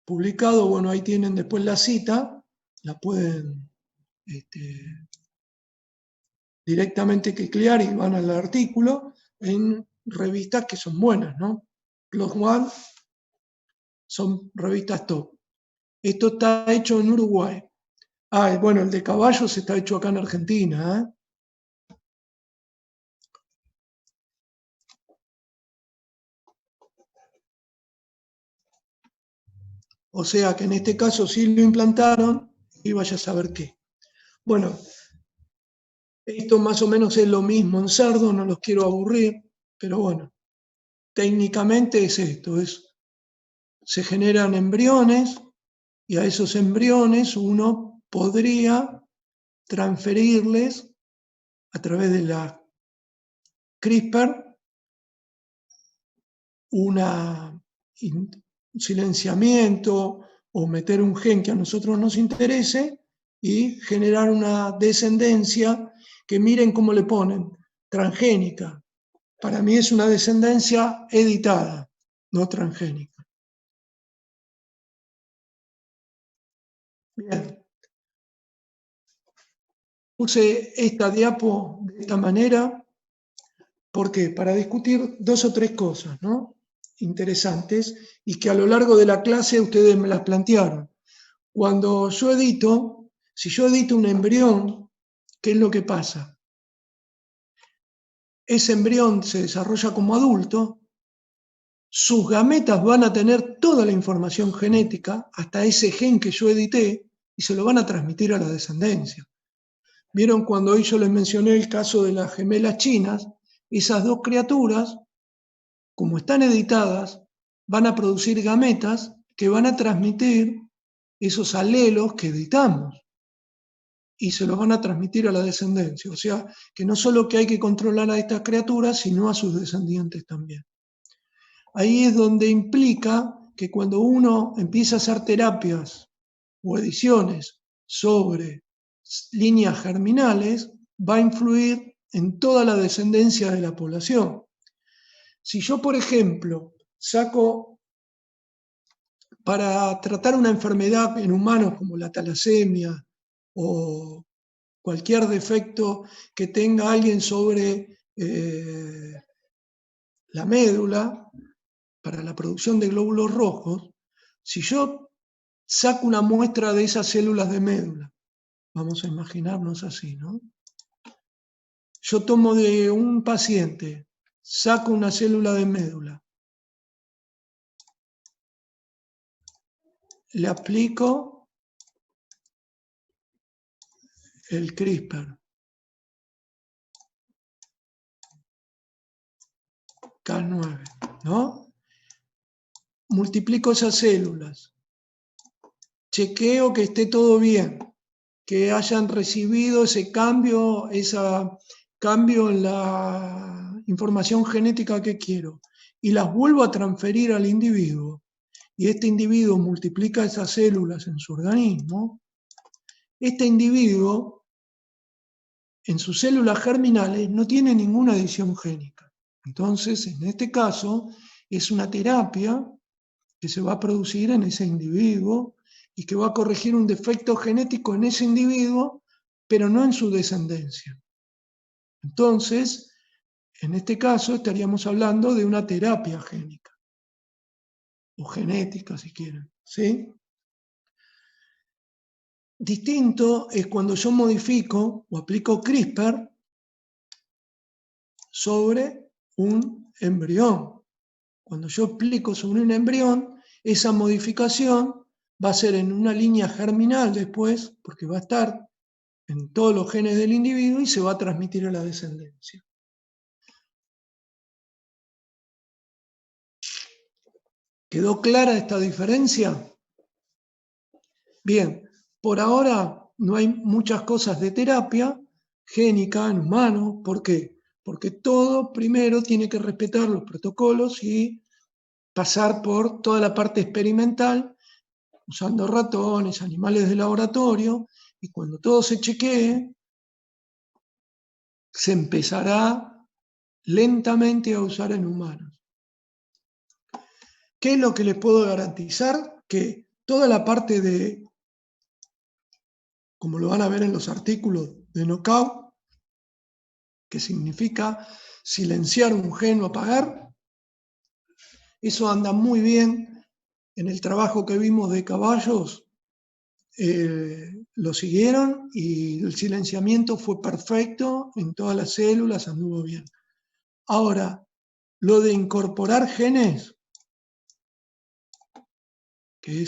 publicado, bueno, ahí tienen después la cita, la pueden directamente clicar y van al artículo en revistas que son buenas, ¿no? PLOS ONE son revistas top. Esto está hecho en Uruguay. Bueno, el de caballos está hecho acá en Argentina, ¿eh? O sea que en este caso sí lo implantaron y vaya a saber qué. Bueno, esto más o menos es lo mismo en cerdo, no los quiero aburrir, pero bueno, técnicamente es esto, se generan embriones y a esos embriones uno podría transferirles a través de la CRISPR un silenciamiento o meter un gen que a nosotros nos interese y generar una descendencia que miren cómo le ponen, transgénica. Para mí es una descendencia editada, no transgénica. Bien. Puse esta diapo de esta manera. ¿Por qué? Para discutir dos o tres cosas, ¿no? Interesantes y que a lo largo de la clase ustedes me las plantearon. Cuando yo edito, si yo edito un embrión, ¿qué es lo que pasa? Ese embrión se desarrolla como adulto sus gametas van a tener toda la información genética, hasta ese gen que yo edité, y se lo van a transmitir a la descendencia. ¿Vieron cuando hoy yo les mencioné el caso de las gemelas chinas? Esas dos criaturas, como están editadas, van a producir gametas que van a transmitir esos alelos que editamos y se los van a transmitir a la descendencia. O sea, que no solo que hay que controlar a estas criaturas, sino a sus descendientes también. Ahí es donde implica que cuando uno empieza a hacer terapias o ediciones sobre líneas germinales, va a influir en toda la descendencia de la población. Si yo, por ejemplo, saco para tratar una enfermedad en humanos como la talasemia o cualquier defecto que tenga alguien sobre la médula, para la producción de glóbulos rojos, si yo saco una muestra de esas células de médula, vamos a imaginarnos así, ¿no? Yo tomo de un paciente, saco una célula de médula, le aplico el CRISPR, Cas9, ¿no? Multiplico esas células, chequeo que esté todo bien, que hayan recibido ese cambio en la información genética que quiero, y las vuelvo a transferir al individuo, y este individuo multiplica esas células en su organismo, este individuo, en sus células germinales, no tiene ninguna edición génica. Entonces, en este caso, es una terapia que se va a producir en ese individuo y que va a corregir un defecto genético en ese individuo, pero no en su descendencia. Entonces, en este caso estaríamos hablando de una terapia génica, o genética si quieren, ¿sí? Distinto es cuando yo modifico o aplico CRISPR sobre un embrión. Cuando yo aplico sobre un embrión, esa modificación va a ser en una línea germinal después, porque va a estar en todos los genes del individuo y se va a transmitir a la descendencia. ¿Quedó clara esta diferencia? Bien, por ahora no hay muchas cosas de terapia génica en humanos. ¿Por qué? Porque todo primero tiene que respetar los protocolos y pasar por toda la parte experimental, usando ratones, animales de laboratorio, y cuando todo se chequee, se empezará lentamente a usar en humanos. ¿Qué es lo que les puedo garantizar? Que toda la parte de, como lo van a ver en los artículos de knockout, que significa silenciar un gen o apagar, eso anda muy bien. En el trabajo que vimos de caballos, lo siguieron y el silenciamiento fue perfecto en todas las células, anduvo bien. Ahora, lo de incorporar genes, que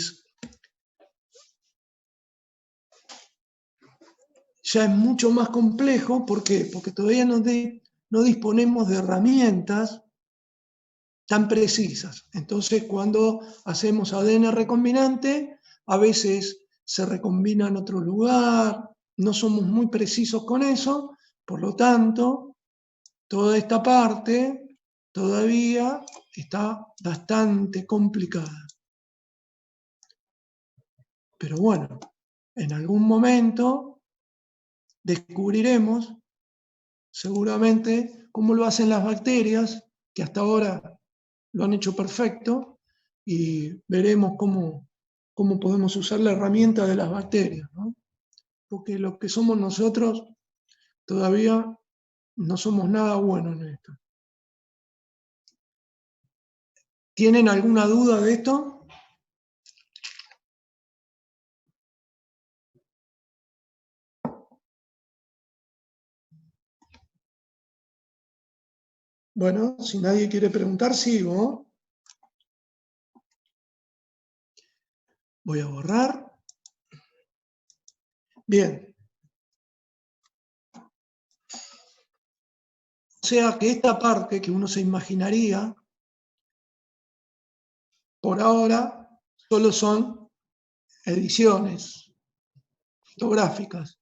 ya es mucho más complejo. ¿Por qué? Porque todavía no disponemos de herramientas tan precisas. Entonces, cuando hacemos ADN recombinante, a veces se recombina en otro lugar, no somos muy precisos con eso, por lo tanto, toda esta parte todavía está bastante complicada. Pero bueno, en algún momento descubriremos seguramente cómo lo hacen las bacterias, que hasta ahora lo han hecho perfecto, y veremos cómo podemos usar la herramienta de las bacterias, ¿no? Porque lo que somos nosotros todavía no somos nada buenos en esto. ¿Tienen alguna duda de esto? Bueno, si nadie quiere preguntar, sigo. Voy a borrar. Bien. O sea que esta parte que uno se imaginaría, por ahora, solo son ediciones fotográficas.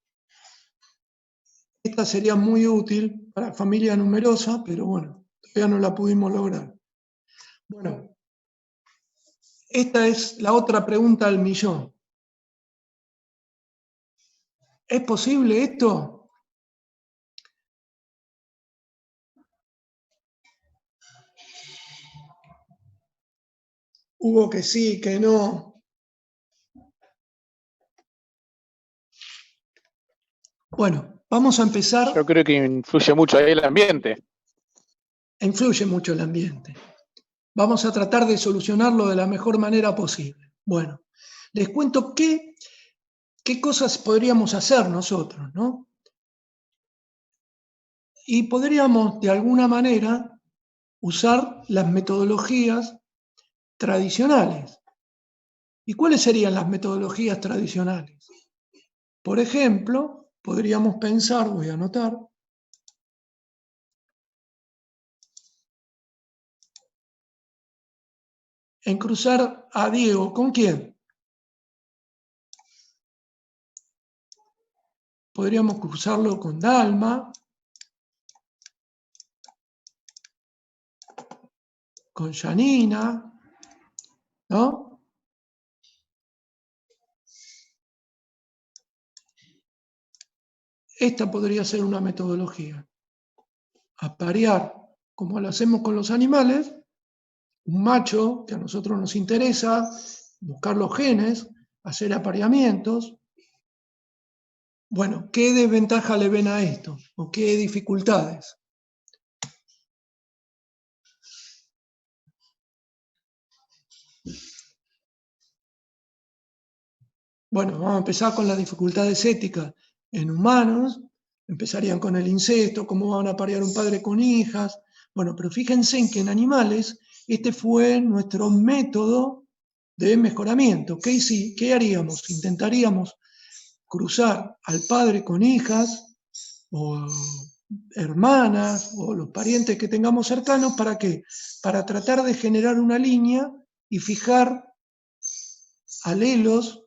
Esta sería muy útil para familia numerosa, pero bueno, todavía no la pudimos lograr. Bueno, esta es la otra pregunta del millón. ¿Es posible esto? Hubo que sí, que no. Bueno, vamos a empezar. Yo creo que influye mucho ahí el ambiente. Influye mucho el ambiente. Vamos a tratar de solucionarlo de la mejor manera posible. Bueno, les cuento qué cosas podríamos hacer nosotros, ¿no? Y podríamos, de alguna manera, usar las metodologías tradicionales. ¿Y cuáles serían las metodologías tradicionales? Por ejemplo, podríamos pensar, voy a anotar, en cruzar a Diego. ¿Con quién? Podríamos cruzarlo con Dalma, con Janina, ¿no? Esta podría ser una metodología. Aparear, como lo hacemos con los animales, un macho que a nosotros nos interesa, buscar los genes, hacer apareamientos. Bueno, ¿qué desventaja le ven a esto? ¿O qué dificultades? Bueno, vamos a empezar con las dificultades éticas. En humanos, empezarían con el incesto, cómo van a aparear un padre con hijas. Bueno, pero fíjense en que en animales este fue nuestro método de mejoramiento. ¿Qué haríamos? Intentaríamos cruzar al padre con hijas o hermanas o los parientes que tengamos cercanos. ¿Para qué? Para tratar de generar una línea y fijar alelos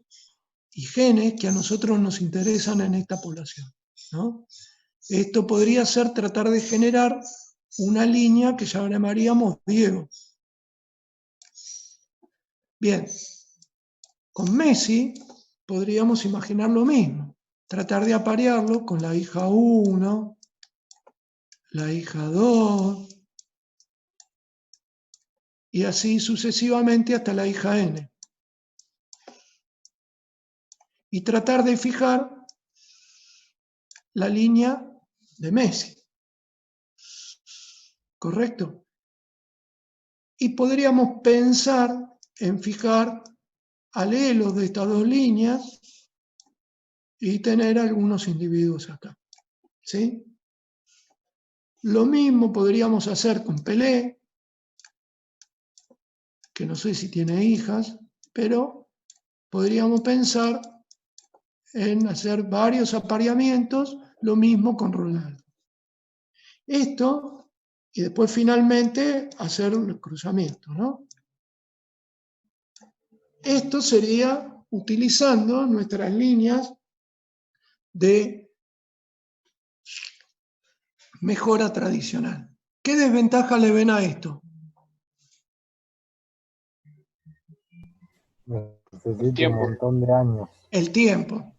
y genes que a nosotros nos interesan en esta población, ¿no? Esto podría ser tratar de generar una línea que ya llamaríamos Diego. Bien, con Messi podríamos imaginar lo mismo, tratar de aparearlo con la hija 1, la hija 2, y así sucesivamente hasta la hija N. Y tratar de fijar la línea de Messi. ¿Correcto? Y podríamos pensar en fijar alelos de estas dos líneas y tener algunos individuos acá. ¿Sí? Lo mismo podríamos hacer con Pelé, que no sé si tiene hijas, pero podríamos pensar en hacer varios apareamientos, lo mismo con Ronaldo. Esto, y después finalmente hacer un cruzamiento, ¿no? Esto sería utilizando nuestras líneas de mejora tradicional. ¿Qué desventaja le ven a esto? Necesita un montón de años. El tiempo.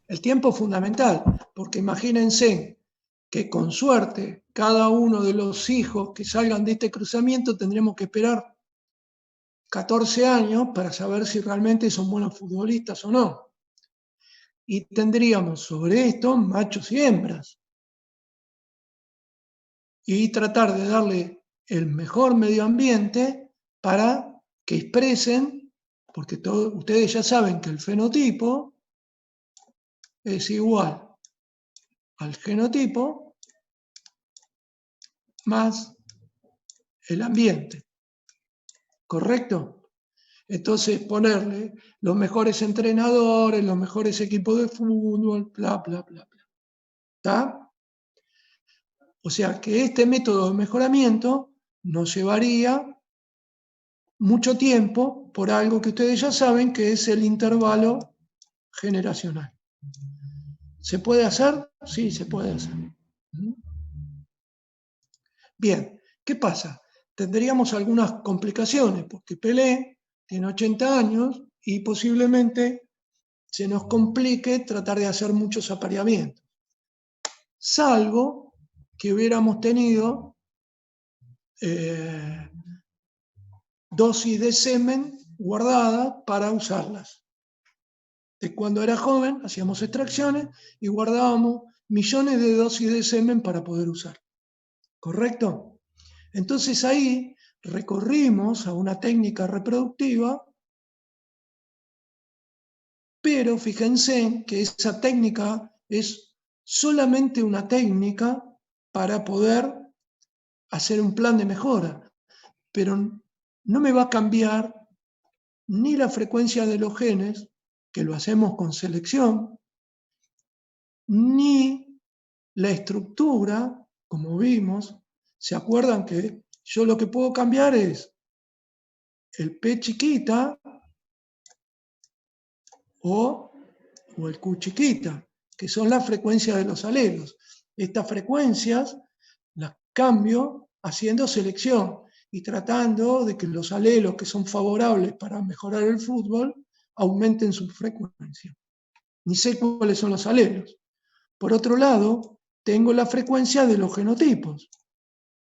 El tiempo es fundamental, porque imagínense que con suerte cada uno de los hijos que salgan de este cruzamiento tendremos que esperar 14 años para saber si realmente son buenos futbolistas o no. Y tendríamos sobre esto machos y hembras. Y tratar de darle el mejor medio ambiente para que expresen, porque ustedes ya saben que el fenotipo es igual al genotipo más el ambiente. ¿Correcto? Entonces ponerle los mejores entrenadores, los mejores equipos de fútbol, bla, bla, bla, bla. ¿Está? O sea que este método de mejoramiento nos llevaría mucho tiempo por algo que ustedes ya saben que es el intervalo generacional. ¿Se puede hacer? Sí, se puede hacer. Bien, ¿qué pasa? Tendríamos algunas complicaciones, porque Pelé tiene 80 años y posiblemente se nos complique tratar de hacer muchos apareamientos. Salvo que hubiéramos tenido dosis de semen guardada para usarlas. De cuando era joven hacíamos extracciones y guardábamos millones de dosis de semen para poder usar. ¿Correcto? Entonces ahí recorrimos a una técnica reproductiva, pero fíjense que esa técnica es solamente una técnica para poder hacer un plan de mejora, pero no me va a cambiar ni la frecuencia de los genes, que lo hacemos con selección, ni la estructura, como vimos. ¿Se acuerdan que yo lo que puedo cambiar es el P chiquita o el Q chiquita, que son las frecuencias de los alelos? Estas frecuencias las cambio haciendo selección y tratando de que los alelos que son favorables para mejorar el fútbol aumenten su frecuencia. Ni sé cuáles son los alelos. Por otro lado, tengo la frecuencia de los genotipos.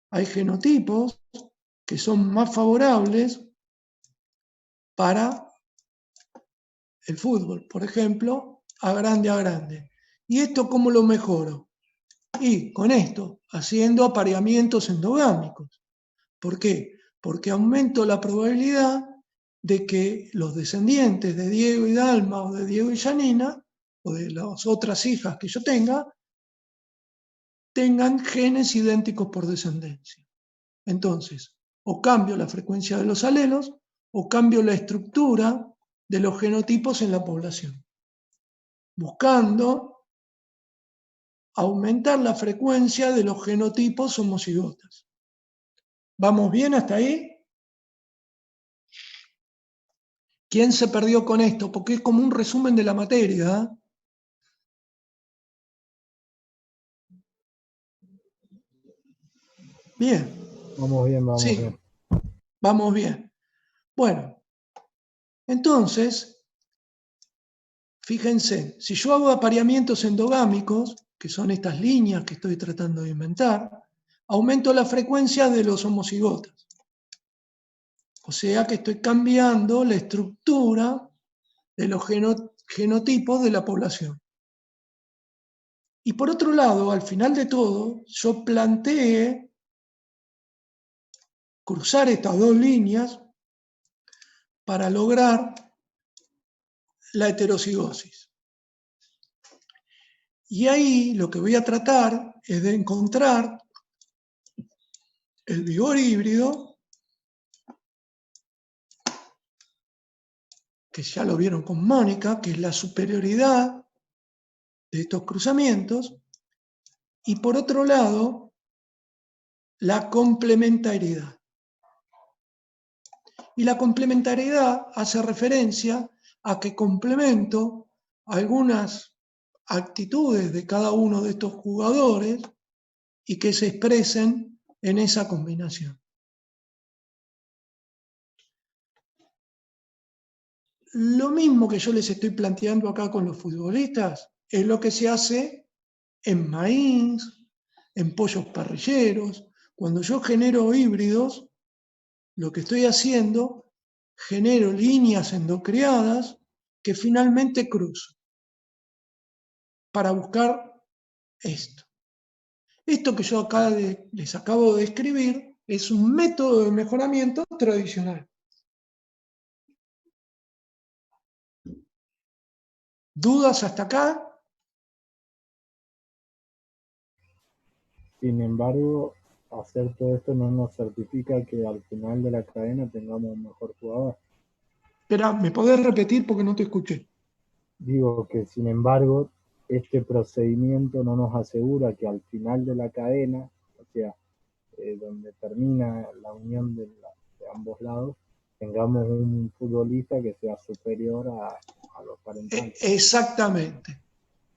Hay genotipos que son más favorables para el fútbol. Por ejemplo, A grande. ¿Y esto cómo lo mejoro? Y con esto, haciendo apareamientos endogámicos. ¿Por qué? Porque aumento la probabilidad de que los descendientes de Diego y Dalma o de Diego y Janina, o de las otras hijas que yo tengan genes idénticos por descendencia. Entonces, o cambio la frecuencia de los alelos o cambio la estructura de los genotipos en la población, buscando aumentar la frecuencia de los genotipos homocigotas. ¿Vamos bien hasta ahí? ¿Quién se perdió con esto? Porque es como un resumen de la materia. Bien. Vamos bien, vamos sí, bien. Vamos bien. Bueno, entonces, fíjense, si yo hago apareamientos endogámicos, que son estas líneas que estoy tratando de inventar, aumento la frecuencia de los homocigotas. O sea que estoy cambiando la estructura de los genotipos de la población. Y por otro lado, al final de todo, yo planteé cruzar estas dos líneas para lograr la heterocigosis. Y ahí lo que voy a tratar es de encontrar el vigor híbrido, que ya lo vieron con Mónica, que es la superioridad de estos cruzamientos, y por otro lado, la complementariedad. Y la complementariedad hace referencia a que complemento algunas actitudes de cada uno de estos jugadores y que se expresen en esa combinación. Lo mismo que yo les estoy planteando acá con los futbolistas es lo que se hace en maíz, en pollos parrilleros. Cuando yo genero híbridos, lo que estoy haciendo, genero líneas endocriadas que finalmente cruzo para buscar esto. Esto que yo acá les acabo de describir es un método de mejoramiento tradicional. ¿Dudas hasta acá? Sin embargo, hacer todo esto no nos certifica que al final de la cadena tengamos un mejor jugador. Espera, ¿me podés repetir porque no te escuché? Digo que, sin embargo, este procedimiento no nos asegura que al final de la cadena, o sea, donde termina la unión de ambos lados, tengamos un futbolista que sea superior a los parentales. Exactamente.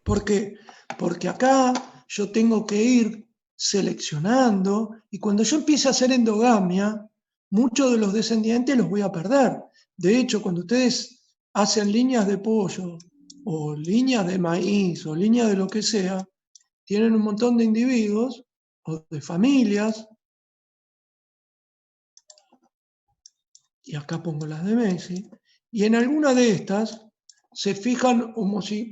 ¿Por qué? Porque acá yo tengo que ir seleccionando y cuando yo empiece a hacer endogamia, muchos de los descendientes los voy a perder. De hecho, cuando ustedes hacen líneas de pollo o líneas de maíz o líneas de lo que sea, tienen un montón de individuos o de familias, y acá pongo las de Messi, y en alguna de estas se fijan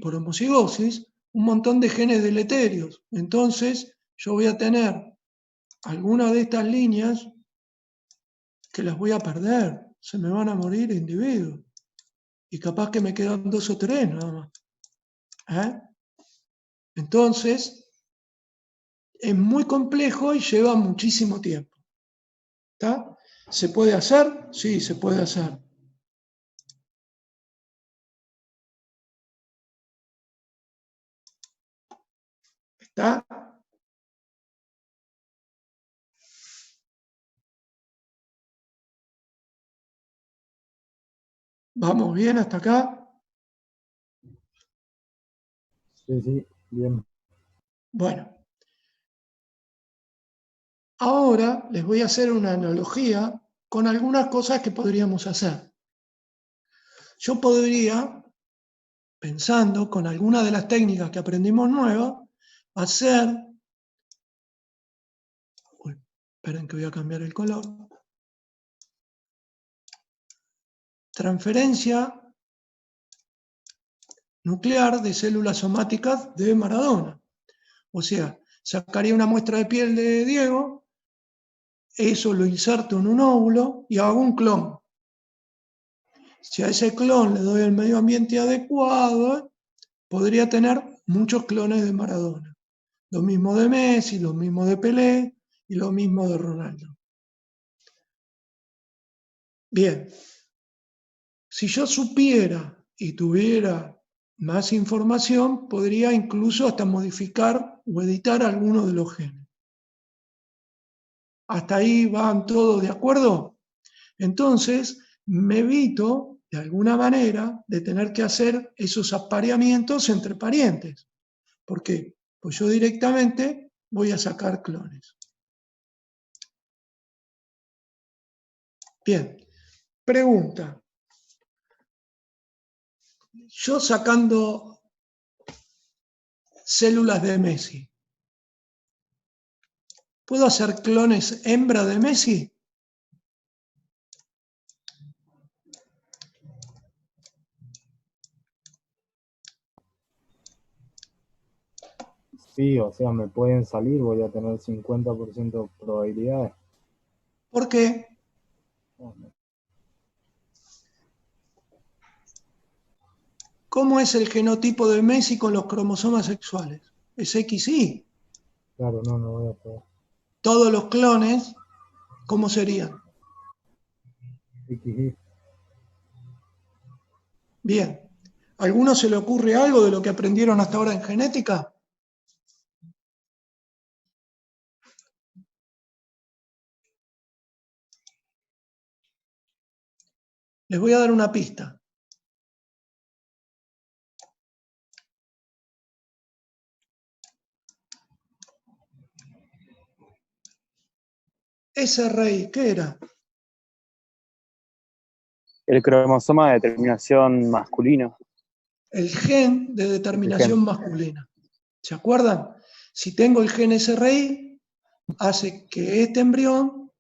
por homocigosis un montón de genes deleterios. Entonces yo voy a tener algunas de estas líneas que las voy a perder, se me van a morir individuos, y capaz que me quedan 2 o 3 nada más. Entonces es muy complejo y lleva muchísimo tiempo. ¿Está? ¿Se puede hacer? Sí, se puede hacer. ¿Está? ¿Vamos bien hasta acá? Sí, sí, bien. Bueno. Ahora les voy a hacer una analogía con algunas cosas que podríamos hacer. Yo podría, pensando con alguna de las técnicas que aprendimos nuevas, hacer... Uy, esperen que voy a cambiar el color. Transferencia nuclear de células somáticas de Maradona. O sea, sacaría una muestra de piel de Diego, eso lo inserto en un óvulo y hago un clon. Si a ese clon le doy el medio ambiente adecuado, podría tener muchos clones de Maradona. Lo mismo de Messi, lo mismo de Pelé y lo mismo de Ronaldo. Bien, si yo supiera y tuviera más información, podría incluso hasta modificar o editar algunos de los genes. ¿Hasta ahí van todos de acuerdo? Entonces, me evito, de alguna manera, de tener que hacer esos apareamientos entre parientes. ¿Por qué? Pues yo directamente voy a sacar clones. Bien, pregunta. Yo sacando células de Messi, ¿puedo hacer clones hembra de Messi? Sí, o sea, me pueden salir, voy a tener 50% de probabilidades. ¿Por qué? ¿Cómo es el genotipo de Messi con los cromosomas sexuales? Es XY. Claro, no voy a poder. Todos los clones, ¿cómo serían? XY. Bien. ¿A alguno se le ocurre algo de lo que aprendieron hasta ahora en genética? Les voy a dar una pista. Ese rey, ¿qué era? El cromosoma de determinación masculino. El gen de determinación masculina. ¿Se acuerdan? Si tengo el gen SRY, hace que este embrión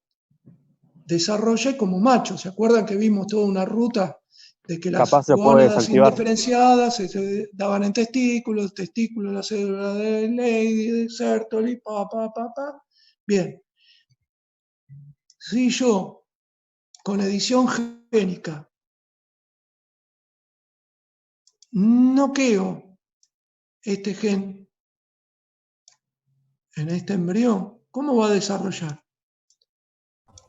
desarrolle como macho. ¿Se acuerdan que vimos toda una ruta de que las Capaz se puede gónadas desactivar. indiferenciadas se daban en testículos, la célula de Leydig, de Sertoli, Bien. Si yo, con edición génica, noqueo este gen en este embrión, ¿cómo va a desarrollar?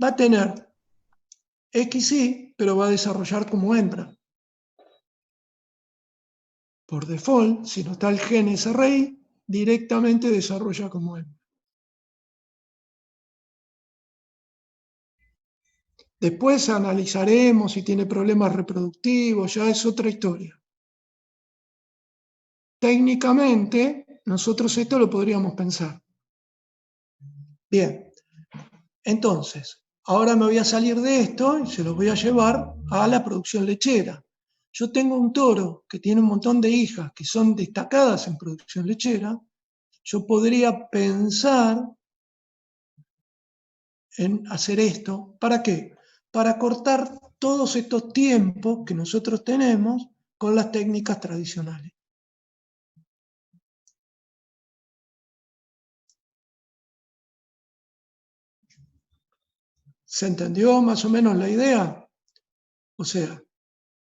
Va a tener X sí, pero va a desarrollar como hembra. Por default, si no está el gen SRI, directamente desarrolla como hembra. Después analizaremos si tiene problemas reproductivos, ya es otra historia. Técnicamente, nosotros esto lo podríamos pensar. Bien, entonces, ahora me voy a salir de esto y se los voy a llevar a la producción lechera. Yo tengo un toro que tiene un montón de hijas que son destacadas en producción lechera. Yo podría pensar en hacer esto. ¿Para qué? Para cortar todos estos tiempos que nosotros tenemos con las técnicas tradicionales. ¿Se entendió más o menos la idea? O sea,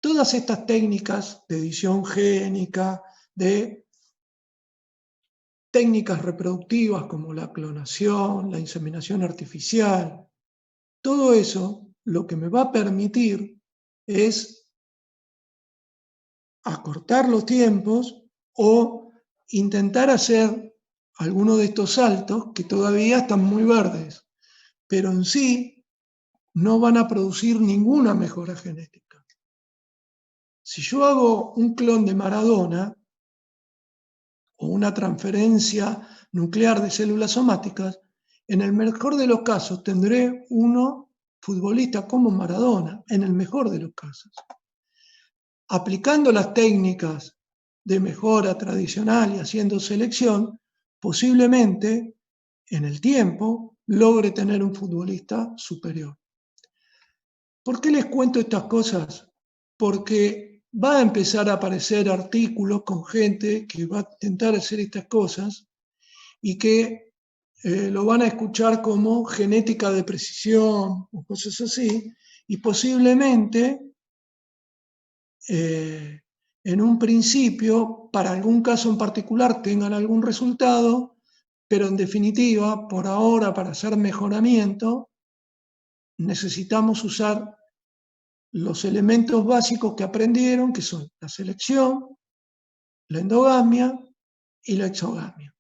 todas estas técnicas de edición génica, de técnicas reproductivas como la clonación, la inseminación artificial, todo eso lo que me va a permitir es acortar los tiempos o intentar hacer algunos de estos saltos que todavía están muy verdes, pero en sí no van a producir ninguna mejora genética. Si yo hago un clon de Maradona o una transferencia nuclear de células somáticas, en el mejor de los casos tendré uno futbolista como Maradona, en el mejor de los casos. Aplicando las técnicas de mejora tradicional y haciendo selección, posiblemente en el tiempo logre tener un futbolista superior. ¿Por qué les cuento estas cosas? Porque va a empezar a aparecer artículos con gente que va a intentar hacer estas cosas y que lo van a escuchar como genética de precisión o cosas así, y posiblemente en un principio, para algún caso en particular, tengan algún resultado, pero en definitiva, por ahora, para hacer mejoramiento, necesitamos usar los elementos básicos que aprendieron, que son la selección, la endogamia y la exogamia.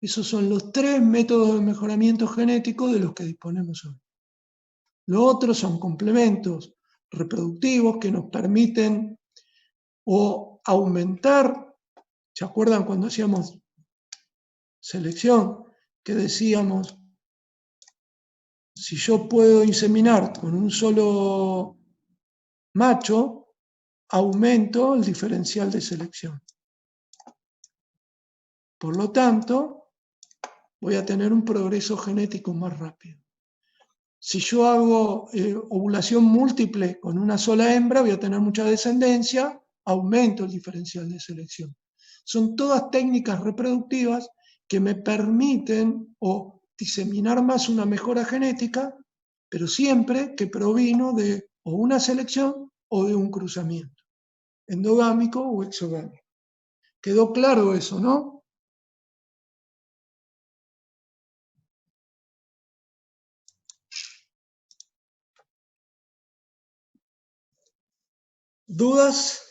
Esos son los 3 métodos de mejoramiento genético de los que disponemos hoy. Los otros son complementos reproductivos que nos permiten o aumentar. ¿Se acuerdan cuando hacíamos selección? Que decíamos, si yo puedo inseminar con un solo macho, aumento el diferencial de selección. Por lo tanto, voy a tener un progreso genético más rápido. Si yo hago ovulación múltiple con una sola hembra, voy a tener mucha descendencia, aumento el diferencial de selección. Son todas técnicas reproductivas que me permiten o diseminar más una mejora genética, pero siempre que provino de o una selección o de un cruzamiento, endogámico o exogámico. ¿Quedó claro eso, no? ¿Dudas?